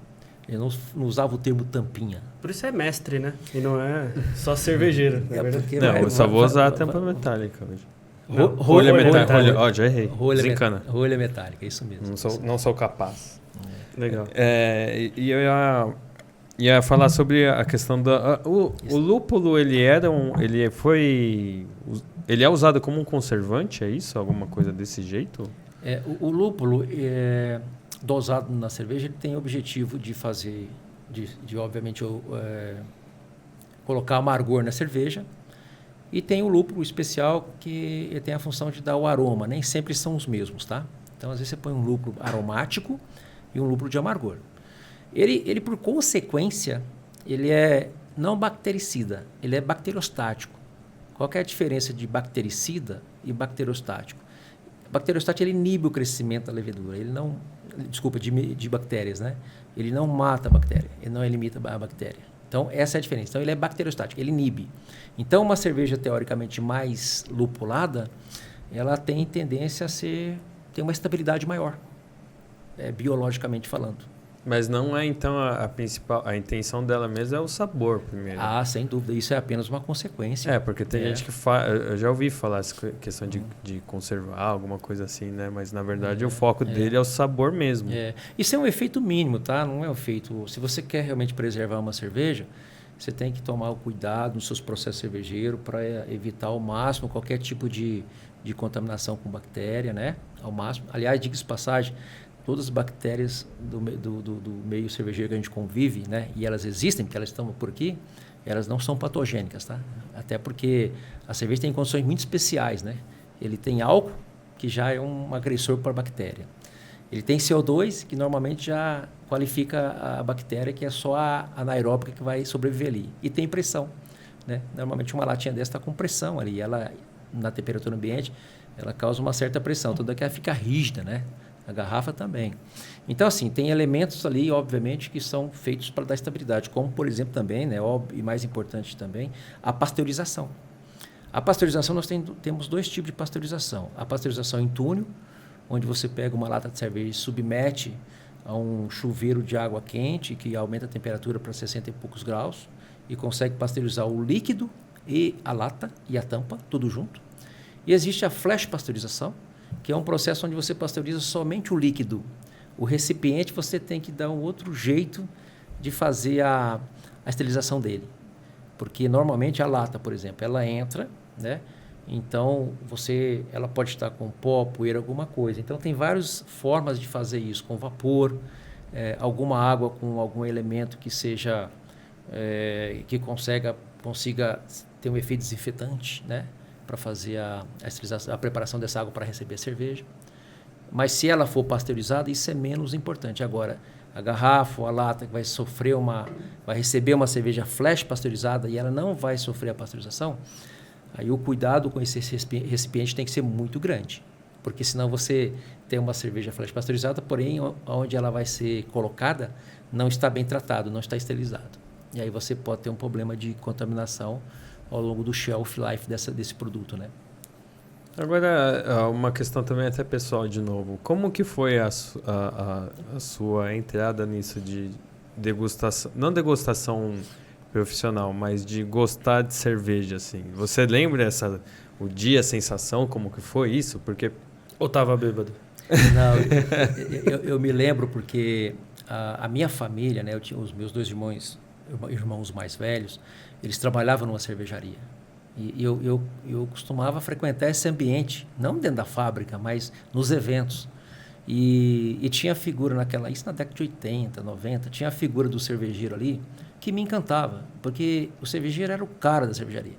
Eu não usava o termo tampinha. Por isso é mestre, né? E não é só cervejeiro. Eu só vou usar a tampa metálica hoje. Rolha metálica. Ó, já errei. Rolha metálica, isso mesmo. Não sou capaz. Legal. E eu ia falar sobre a questão da... O lúpulo, ele é usado como um conservante, é isso? Alguma coisa desse jeito? O lúpulo, dosado na cerveja, ele tem o objetivo de fazer, obviamente, colocar amargor na cerveja. E tem o lúpulo especial, que tem a função de dar o aroma. Nem sempre são os mesmos, tá? Então, às vezes, você põe um lúpulo aromático e um lúpulo de amargor. Ele, por consequência, ele é não bactericida, ele é bacteriostático. Qual que é a diferença de bactericida e bacteriostático? O bacteriostático, ele inibe o crescimento da levedura, de bactérias, né? Ele não mata a bactéria, ele não elimina a bactéria. Então, essa é a diferença. Então, ele é bacteriostático, ele inibe. Então, uma cerveja teoricamente mais lupulada, ela tem tendência a ter uma estabilidade maior, biologicamente falando. Mas não é, então, a intenção dela mesmo é o sabor primeiro. Sem dúvida. Isso é apenas uma consequência. Porque tem gente que eu já ouvi falar essa questão de conservar, alguma coisa assim, né? Mas, na verdade, o foco dele é o sabor mesmo. Isso é um efeito mínimo, tá? Não é um efeito... Se você quer realmente preservar uma cerveja, você tem que tomar o cuidado nos seus processos cervejeiros para evitar ao máximo qualquer tipo de contaminação com bactéria, né? Ao máximo. Aliás, diga-se de passagem, todas as bactérias do meio cervejeiro que a gente convive, né? E elas existem, porque elas estão por aqui, elas não são patogênicas, tá? Até porque a cerveja tem condições muito especiais, né? Ele tem álcool, que já é um agressor para a bactéria. Ele tem CO2, que normalmente já qualifica a bactéria, que é só a anaeróbica que vai sobreviver ali. E tem pressão, né? Normalmente uma latinha dessa está com pressão ali. Ela, na temperatura ambiente, ela causa uma certa pressão. Tudo que ela fica rígida, né? A garrafa também. Então, assim, tem elementos ali, obviamente, que são feitos para dar estabilidade, como, por exemplo, também, né, e mais importante também, a pasteurização. A pasteurização, nós temos dois tipos de pasteurização. A pasteurização em túnel, onde você pega uma lata de cerveja e submete a um chuveiro de água quente, que aumenta a temperatura para 60 e poucos graus, e consegue pasteurizar o líquido e a lata e a tampa, tudo junto. E existe a flash pasteurização, que é um processo onde você pasteuriza somente o líquido. O recipiente você tem que dar um outro jeito de fazer a esterilização dele. Porque normalmente a lata, por exemplo, ela entra, né? Então ela pode estar com pó, poeira, alguma coisa. Então tem várias formas de fazer isso, com vapor, alguma água com algum elemento que seja que consiga ter um efeito desinfetante, né? Para fazer a preparação dessa água para receber a cerveja. Mas se ela for pasteurizada, isso é menos importante. Agora, a garrafa ou a lata que vai receber uma cerveja flash pasteurizada e ela não vai sofrer a pasteurização, aí o cuidado com esse recipiente tem que ser muito grande. Porque senão você tem uma cerveja flash pasteurizada, porém, onde ela vai ser colocada, não está bem tratado, não está esterilizado. E aí você pode ter um problema de contaminação ao longo do shelf life desse produto, né? Agora, uma questão também até pessoal de novo. Como que foi a sua entrada nisso de degustação, não degustação profissional, mas de gostar de cerveja, assim? Você lembra o dia, a sensação, como que foi isso? Porque... Ou tava bêbado? Não, eu me lembro porque a minha família, né, eu tinha os meus 2 irmãos mais velhos, eles trabalhavam numa cervejaria. E eu costumava frequentar esse ambiente, não dentro da fábrica, mas nos eventos. E tinha a figura isso na década de 80, 90, tinha a figura do cervejeiro ali que me encantava, porque o cervejeiro era o cara da cervejaria.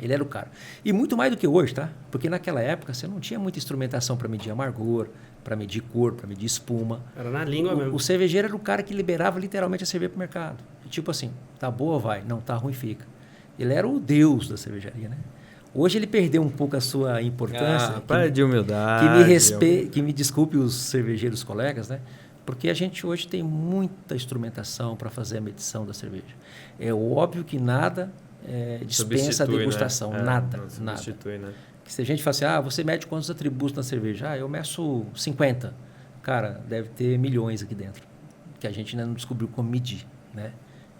Ele era o cara. E muito mais do que hoje, tá? Porque naquela época você não tinha muita instrumentação para medir amargor, para medir cor, para medir espuma. Era na língua mesmo. O cervejeiro era o cara que liberava literalmente a cerveja para o mercado. Tipo assim, tá boa, vai. Não, tá ruim, fica. Ele era o deus da cervejaria, né? Hoje ele perdeu um pouco a sua importância. Para de humildade. Que me desculpe os cervejeiros colegas, né? Porque a gente hoje tem muita instrumentação para fazer a medição da cerveja. É óbvio que nada dispensa a degustação. Né? Nada. Né? Que se a gente fala assim, você mede quantos atributos na cerveja? Eu meço 50. Cara, deve ter milhões aqui dentro. Que a gente ainda não descobriu como medir, né?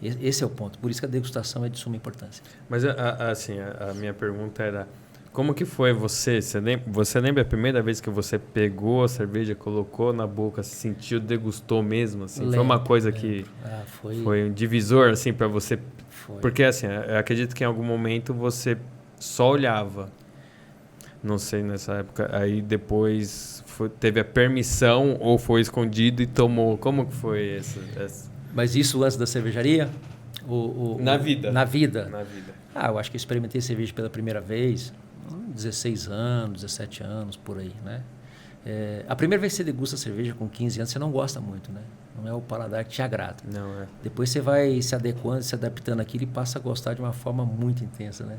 Esse é o ponto. Por isso que a degustação é de suma importância. Mas, assim, a minha pergunta era... Como que foi você? Você lembra a primeira vez que você pegou a cerveja, colocou na boca, sentiu, degustou mesmo? Assim? Foi uma coisa que foi um divisor assim, para você? Foi. Porque assim, eu acredito que em algum momento você só olhava. Não sei, nessa época. Aí depois teve a permissão ou foi escondido e tomou. Como que foi essa? Mas isso antes da cervejaria? Na vida. Na vida? Na vida. Eu acho que eu experimentei cerveja pela primeira vez... 16 anos, 17 anos, por aí, né? A primeira vez que você degusta cerveja com 15 anos, você não gosta muito, né? Não é o paladar que te agrada. Não é. Depois você vai se adequando, se adaptando àquilo e passa a gostar de uma forma muito intensa, né?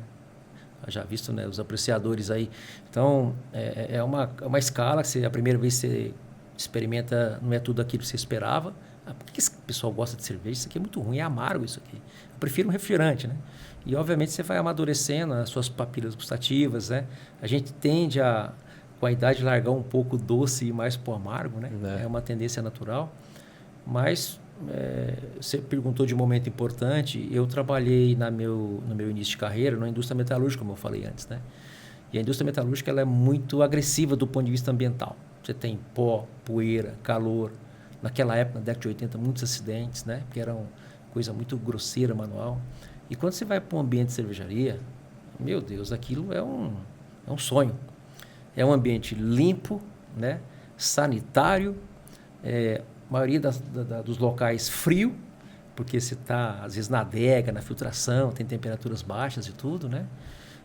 Já visto, né, os apreciadores aí. Então, é uma escala que a primeira vez que você experimenta, não é tudo aquilo que você esperava. Por que esse pessoal gosta de cerveja? Isso aqui é muito ruim, é amargo isso aqui. Eu prefiro um refrigerante, né? E, obviamente, você vai amadurecendo as suas papilas gustativas, né? A gente tende com a idade, largar um pouco doce e mais pro amargo, né? É uma tendência natural. Mas, você perguntou de um momento importante. Eu trabalhei no meu início de carreira na indústria metalúrgica, como eu falei antes, né? E a indústria metalúrgica ela é muito agressiva do ponto de vista ambiental. Você tem pó, poeira, calor. Naquela época, na década de 80, muitos acidentes, né? Porque era uma coisa muito grosseira, manual. E quando você vai para um ambiente de cervejaria, meu Deus, aquilo é um sonho. É um ambiente limpo, né? Sanitário, a maioria dos locais frio, porque você está, às vezes, na adega, na filtração, tem temperaturas baixas e tudo, né?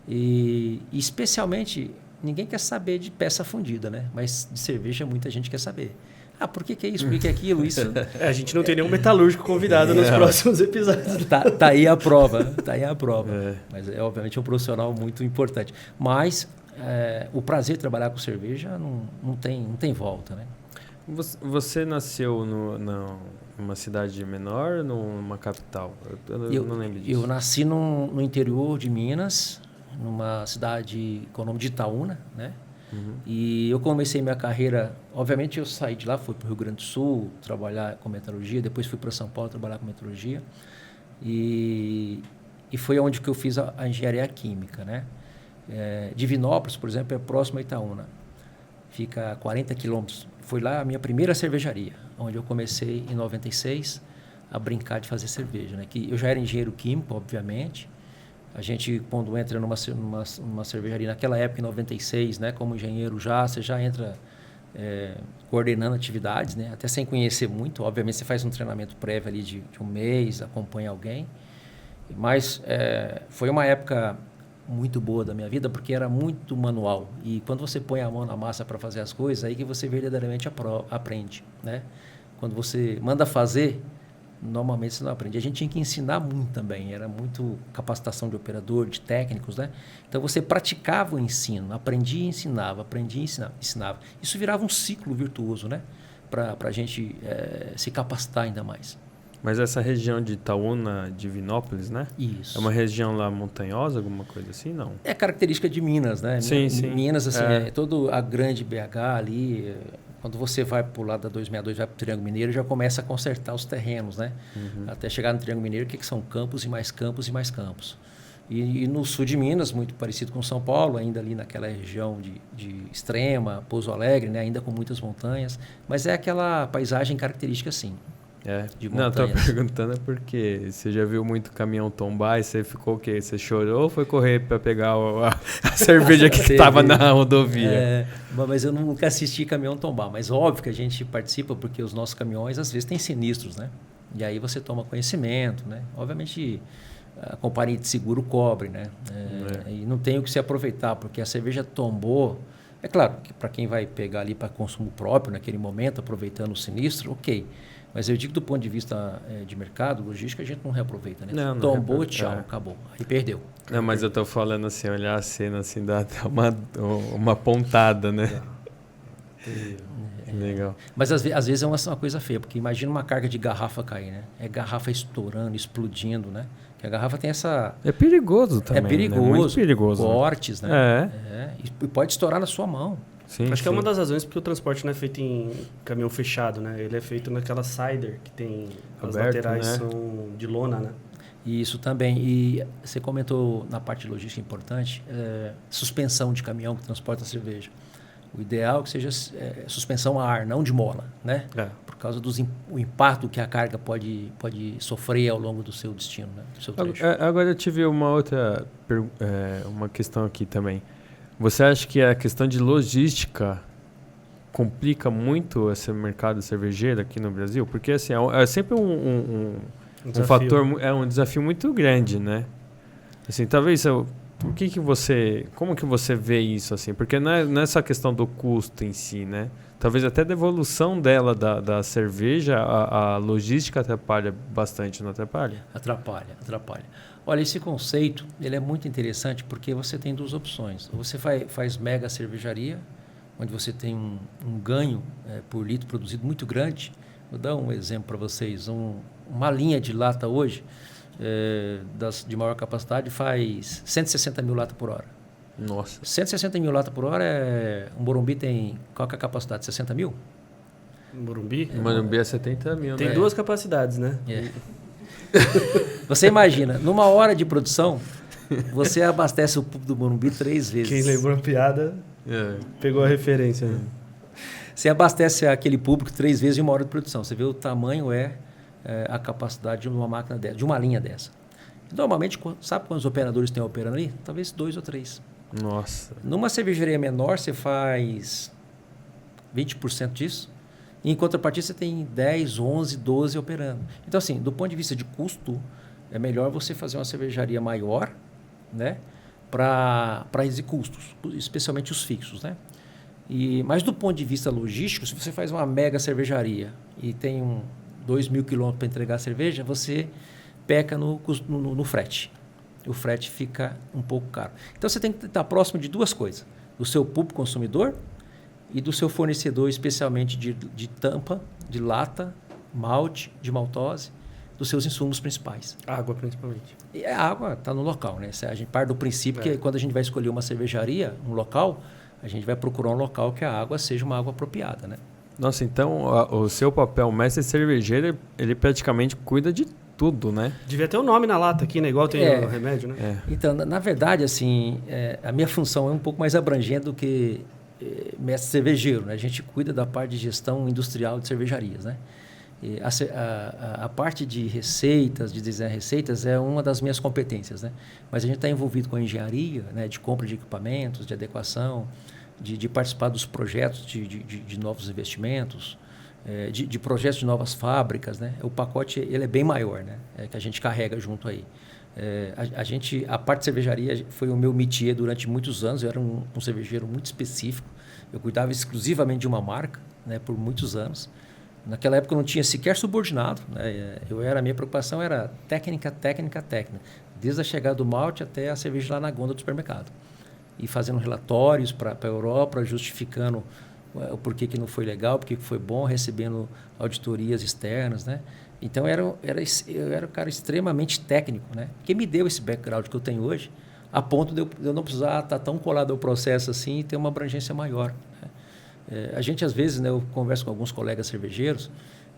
E especialmente, ninguém quer saber de peça fundida, né? Mas de cerveja muita gente quer saber. Por que é isso? Por que é aquilo? Isso. A gente não tem nenhum metalúrgico convidado nos próximos episódios. Tá aí a prova. Mas é, obviamente, um profissional muito importante. Mas o prazer de trabalhar com cerveja não tem volta, né? Você nasceu numa cidade menor ou numa capital? Eu não lembro disso. Eu nasci no interior de Minas, numa cidade com o nome de Itaúna, né? Uhum. E eu comecei minha carreira, obviamente eu saí de lá, fui para o Rio Grande do Sul trabalhar com metalurgia, depois fui para São Paulo trabalhar com metalurgia e foi onde que eu fiz a engenharia química, né? Divinópolis, por exemplo, é próximo a Itaúna, fica a 40 quilômetros. Foi lá a minha primeira cervejaria, onde eu comecei em 96 a brincar de fazer cerveja, né? Que eu já era engenheiro químico, obviamente. A gente, quando entra numa cervejaria, naquela época, em 96, né, como engenheiro você já entra coordenando atividades, né, até sem conhecer muito. Obviamente, você faz um treinamento prévio ali de um mês, acompanha alguém. Mas foi uma época muito boa da minha vida, porque era muito manual. E quando você põe a mão na massa para fazer as coisas, aí que você verdadeiramente aprende, né? Quando você manda fazer... Normalmente você não aprende. A gente tinha que ensinar muito também. Era muito capacitação de operador, de técnicos, né? Então você praticava o ensino, aprendia e ensinava, aprendia e ensinava. Isso virava um ciclo virtuoso, né? Para a gente se capacitar ainda mais. Mas essa região de Itaúna, Divinópolis, né? Isso. É uma região lá montanhosa, alguma coisa assim, não? É característica de Minas, né? Sim, sim. Minas, assim, é toda a grande BH ali. Quando você vai para o lado da 262, vai para o Triângulo Mineiro, já começa a consertar os terrenos, né? Até chegar no Triângulo Mineiro, que são campos e mais campos e mais campos. E no sul de Minas, muito parecido com São Paulo, ainda ali naquela região de Extrema, Pouso Alegre, né? Ainda com muitas montanhas. Mas é aquela paisagem característica, sim. De Não, montanhas. tô perguntando porque você já viu muito caminhão tombar e você ficou o quê? Você chorou ou foi correr para pegar a cerveja que estava na rodovia? Mas eu nunca assisti caminhão tombar. Mas óbvio que a gente participa porque os nossos caminhões às vezes têm sinistros, né? E aí você toma conhecimento, né? Obviamente a companhia de seguro cobre, né? E não tem o que se aproveitar porque a cerveja tombou. É claro que para quem vai pegar ali para consumo próprio naquele momento, aproveitando o sinistro, ok. Mas eu digo do ponto de vista de mercado, logística, a gente não reaproveita, né? Não tombou, tchau, acabou. Aí perdeu. Não, mas eu tô falando assim, olhar a cena assim, dá até uma pontada, né? Legal. Mas às vezes é uma coisa feia, porque imagina uma carga de garrafa cair, né? É garrafa estourando, explodindo, né? Que a garrafa tem essa... É perigoso também. É perigoso. Né? Muito perigoso. Cortes, né? E pode estourar na sua mão. Sim, acho que é uma das razões porque o transporte não é feito em caminhão fechado, né? Ele é feito naquela cider que tem... As laterais são de lona, né? Isso também. E você comentou na parte de logística importante, suspensão de caminhão que transporta cerveja. O ideal é que seja suspensão a ar, não de mola, né? Por causa do impacto que a carga pode sofrer ao longo do seu destino, né? Do seu trecho. Agora eu tive uma outra uma questão aqui também. Você acha que a questão de logística complica muito esse mercado cervejeiro aqui no Brasil? Porque assim, é sempre um fator, um desafio muito grande, né? Assim, talvez como que você vê isso assim? Porque não é só a questão do custo em si, né? Talvez até a devolução dela da cerveja, a logística atrapalha bastante, não atrapalha? Atrapalha. Olha, esse conceito ele é muito interessante porque você tem duas opções. Você faz mega cervejaria, onde você tem um ganho por litro produzido muito grande. Vou dar um exemplo para vocês. Uma linha de lata hoje, de maior capacidade, faz 160 mil latas por hora. Nossa. 160 mil latas por hora, um Morumbi tem... Qual que é a capacidade? 60 mil? Morumbi? Morumbi é 70 mil, tem duas capacidades, né? Você imagina, numa hora de produção, você abastece o público do Morumbi 3 vezes. Quem lembrou a piada, pegou a referência. Né? Você abastece aquele público 3 vezes em uma hora de produção. Você vê o tamanho a capacidade de uma máquina dessa, de uma linha dessa. Normalmente, sabe quantos operadores tem operando ali? Talvez 2 ou 3. Nossa. Numa cervejaria menor, você faz 20% disso. E em contrapartida, você tem 10, 11, 12 operando. Então, assim, do ponto de vista de custo, é melhor você fazer uma cervejaria maior, né? Para reduzir custos, especialmente os fixos, né? Mas do ponto de vista logístico, se você faz uma mega cervejaria e tem 2.000 quilômetros para entregar a cerveja, você peca no frete. O frete fica um pouco caro. Então, você tem que estar próximo de duas coisas. Do seu público consumidor e do seu fornecedor, especialmente de tampa, de lata, malte, de maltose, dos seus insumos principais. Água, principalmente. E a água está no local, né? A gente parte do princípio que quando a gente vai escolher uma cervejaria, um local, a gente vai procurar um local que a água seja uma água apropriada, né? Nossa, então o seu papel mestre cervejeiro, ele praticamente cuida de tudo, né? Devia ter um nome na lata aqui, né? Igual tem no remédio, né? Então, na verdade, assim, a minha função é um pouco mais abrangente do que mestre cervejeiro, né? A gente cuida da parte de gestão industrial de cervejarias, né? E a parte de receitas, de desenhar receitas, é uma das minhas competências, né? Mas a gente está envolvido com a engenharia, né? De compra de equipamentos, de adequação, de participar dos projetos de novos investimentos, de projetos de novas fábricas, né? O pacote ele é bem maior, né? Que a gente carrega junto aí. A parte de cervejaria foi o meu métier durante muitos anos. Eu era um cervejeiro muito específico. Eu cuidava exclusivamente de uma marca, né? Por muitos anos. Naquela época eu não tinha sequer subordinado, né? A minha preocupação era técnica. Desde a chegada do malte até a cerveja lá na gôndola do supermercado. E fazendo relatórios para a Europa, justificando o porquê que não foi legal, porquê que foi bom, recebendo auditorias externas, né? Então eu era um cara extremamente técnico, né? Que me deu esse background que eu tenho hoje, a ponto de eu não precisar estar tão colado ao processo assim e ter uma abrangência maior, né? A gente, às vezes, né, eu converso com alguns colegas cervejeiros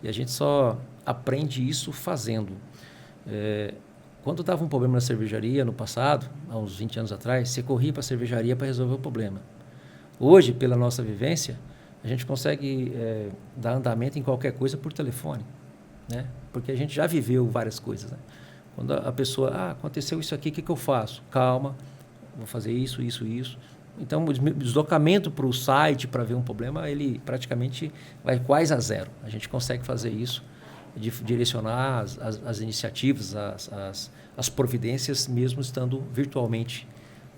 e a gente só aprende isso fazendo. Quando dava um problema na cervejaria no passado, há uns 20 anos atrás, você corria para a cervejaria para resolver o problema. Hoje, pela nossa vivência, a gente consegue dar andamento em qualquer coisa por telefone, né? Porque a gente já viveu várias coisas, né? Quando a pessoa, aconteceu isso aqui, o que eu faço? Calma, vou fazer isso, isso, isso. Então, o deslocamento para o site para ver um problema, ele praticamente vai quase a zero. A gente consegue fazer isso, direcionar as iniciativas, as providências, mesmo estando virtualmente,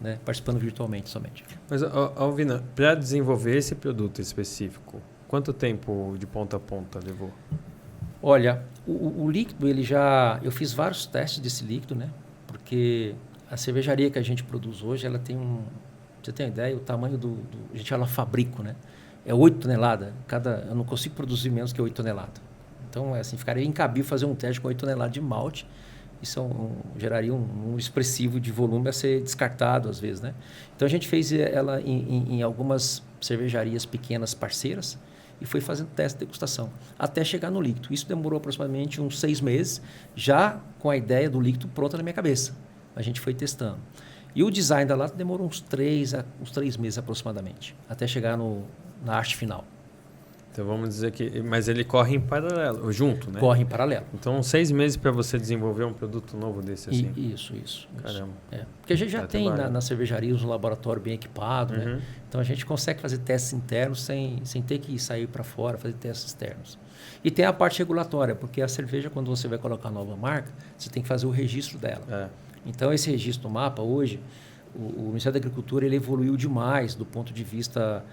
né? Participando virtualmente somente. Mas, Alvina, para desenvolver esse produto específico, quanto tempo de ponta a ponta levou? Olha, o líquido, eu fiz vários testes desse líquido, né? Porque a cervejaria que a gente produz hoje, ela tem você tem uma ideia, o tamanho a gente fala fabrico, né? É 8 toneladas. Eu não consigo produzir menos que 8 toneladas. Então, assim, ficaria incabível fazer um teste com 8 toneladas de malte. Isso geraria um expressivo de volume a ser descartado, às vezes, né? Então, a gente fez ela em algumas cervejarias pequenas parceiras e foi fazendo teste de degustação, até chegar no líquido. Isso demorou aproximadamente uns 6 meses, já com a ideia do líquido pronta na minha cabeça. A gente foi testando. E o design da lata demorou uns 3 meses aproximadamente, até chegar na arte final. Então vamos dizer que... Mas ele corre em paralelo, junto, né? Corre em paralelo. Então 6 meses para você desenvolver um produto novo desse assim? Isso. Caramba. Porque a gente já tem na cervejaria um laboratório bem equipado, né? Então a gente consegue fazer testes internos sem ter que sair para fora, fazer testes externos. E tem a parte regulatória, porque a cerveja, quando você vai colocar nova marca, você tem que fazer o registro dela. Então esse registro do mapa, hoje, o Ministério da Agricultura ele evoluiu demais do ponto de vista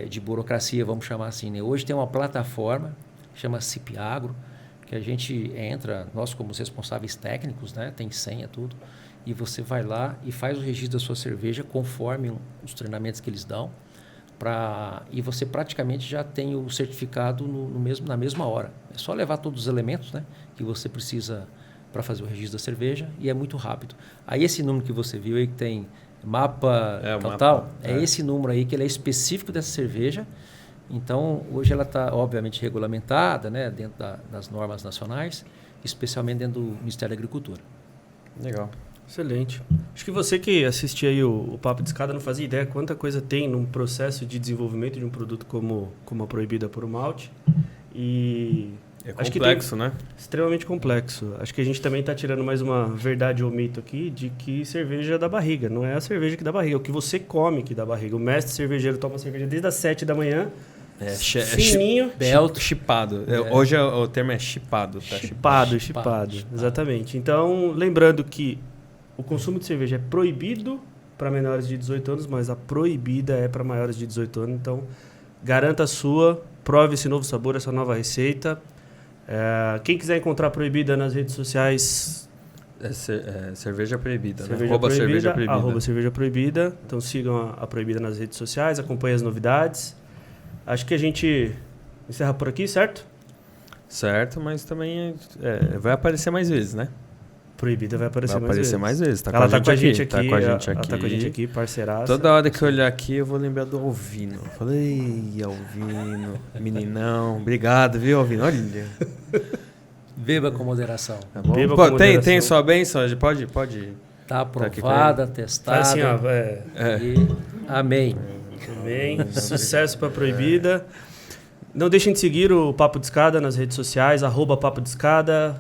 de burocracia, vamos chamar assim, né? Hoje tem uma plataforma, chama CIP-Agro, que a gente entra, nós como responsáveis técnicos, né? Tem senha, tudo, e você vai lá e faz o registro da sua cerveja conforme os treinamentos que eles dão, e você praticamente já tem o certificado na mesma hora. É só levar todos os elementos, né, que você precisa para fazer o registro da cerveja e é muito rápido. Aí esse número que você viu aí que tem mapa tal, é esse número aí que ele é específico dessa cerveja. Então, hoje ela está, obviamente, regulamentada, né, dentro das normas nacionais, especialmente dentro do Ministério da Agricultura. Legal. Excelente. Acho que você que assistia aí o Papo de Escada não fazia ideia quanta coisa tem num processo de desenvolvimento de um produto como a Proibida por Malte. E é complexo, né? Extremamente complexo. Acho que a gente também está tirando mais uma verdade ou mito aqui de que cerveja dá barriga. Não é a cerveja que dá barriga, é o que você come que dá barriga. O mestre cervejeiro toma cerveja desde as 7 da manhã, fininho. Chipado. Hoje o termo é chipado. Tá? Chipado. Exatamente. Então, lembrando que o consumo de cerveja é proibido para menores de 18 anos, mas a proibida é para maiores de 18 anos. Então, garanta a sua, prove esse novo sabor, essa nova receita. Quem quiser encontrar a Proibida nas redes sociais... Cerveja Proibida, né? Arroba Cerveja Proibida. Então sigam a Proibida nas redes sociais, acompanhem as novidades. Acho que a gente encerra por aqui, certo? Certo, mas também vai aparecer mais vezes, né? Proibida vai aparecer mais vezes. Ela tá com a gente aqui. Ela tá com a gente aqui, parceiraça. Toda hora que eu olhar aqui, eu vou lembrar do Alvino. Falei, Alvino, meninão. Obrigado, viu, Alvino? Olha. Beba com moderação. Tá bom? Tem sua bênção? Pode. Tá aprovada, testada. Assim, Amém. Amém. Sucesso pra Proibida. Não deixem de seguir o Papo de Escada nas redes sociais, @Papo de Escada.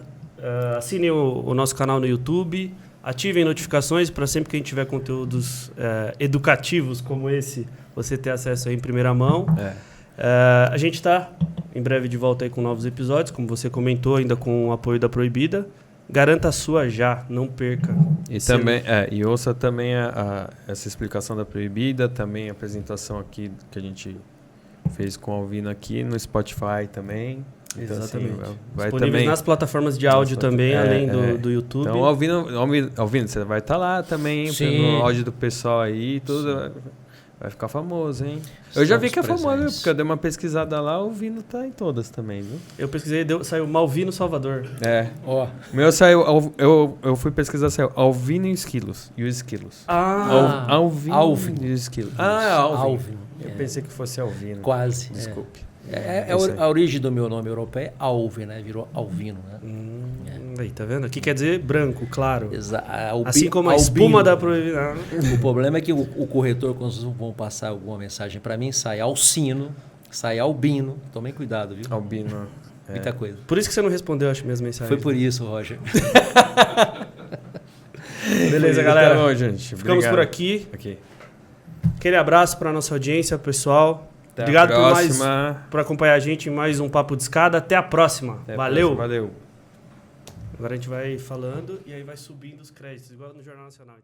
Assinem o nosso canal no YouTube, ativem notificações para sempre que a gente tiver conteúdos educativos como esse, você ter acesso aí em primeira mão. A gente está em breve de volta aí com novos episódios, como você comentou, ainda com o apoio da Proibida. Garanta a sua já, não perca. E também e ouça também essa explicação da Proibida, também a apresentação aqui que a gente fez com o Alvino aqui no Spotify também. Então, exatamente. Assim, vai disponíveis também nas plataformas de áudio também, além do YouTube. Então, Alvino, você vai estar lá também, no áudio do pessoal aí, tudo. Vai ficar famoso, hein? Eu já vi que é famoso, viu? presentes. Porque eu dei uma pesquisada lá, o Vino tá em todas também, viu? Eu pesquisei, saiu Malvino Salvador. É. Ó, O meu saiu, eu fui pesquisar, saiu Alvino e Esquilos. E os Esquilos. Alvino Alvin. e os Esquilos. Alvin. Eu pensei que fosse Alvino. Quase. Desculpe. A origem do meu nome europeu é Alvin, né? Virou Alvino, né? Aí, tá vendo? Aqui quer dizer branco, claro. Albi- Assim como a albino. espuma da proibição. O problema é que o corretor, quando vão passar alguma mensagem para mim, sai Alcino, sai Albino. Tomem cuidado, viu? Albino. Muita coisa. Por isso que você não respondeu, acho, minhas mensagens. Foi por isso, Roger. Beleza, galera. Tá bom, gente. Ficamos Obrigado. por aqui. Aqui. Aquele abraço para nossa audiência, pessoal. Até Obrigado a próxima. por acompanhar a gente em mais um Papo de Escada. Até a próxima. Até a Valeu. próxima. Valeu. Agora a gente vai falando e aí vai subindo os créditos, igual no Jornal Nacional.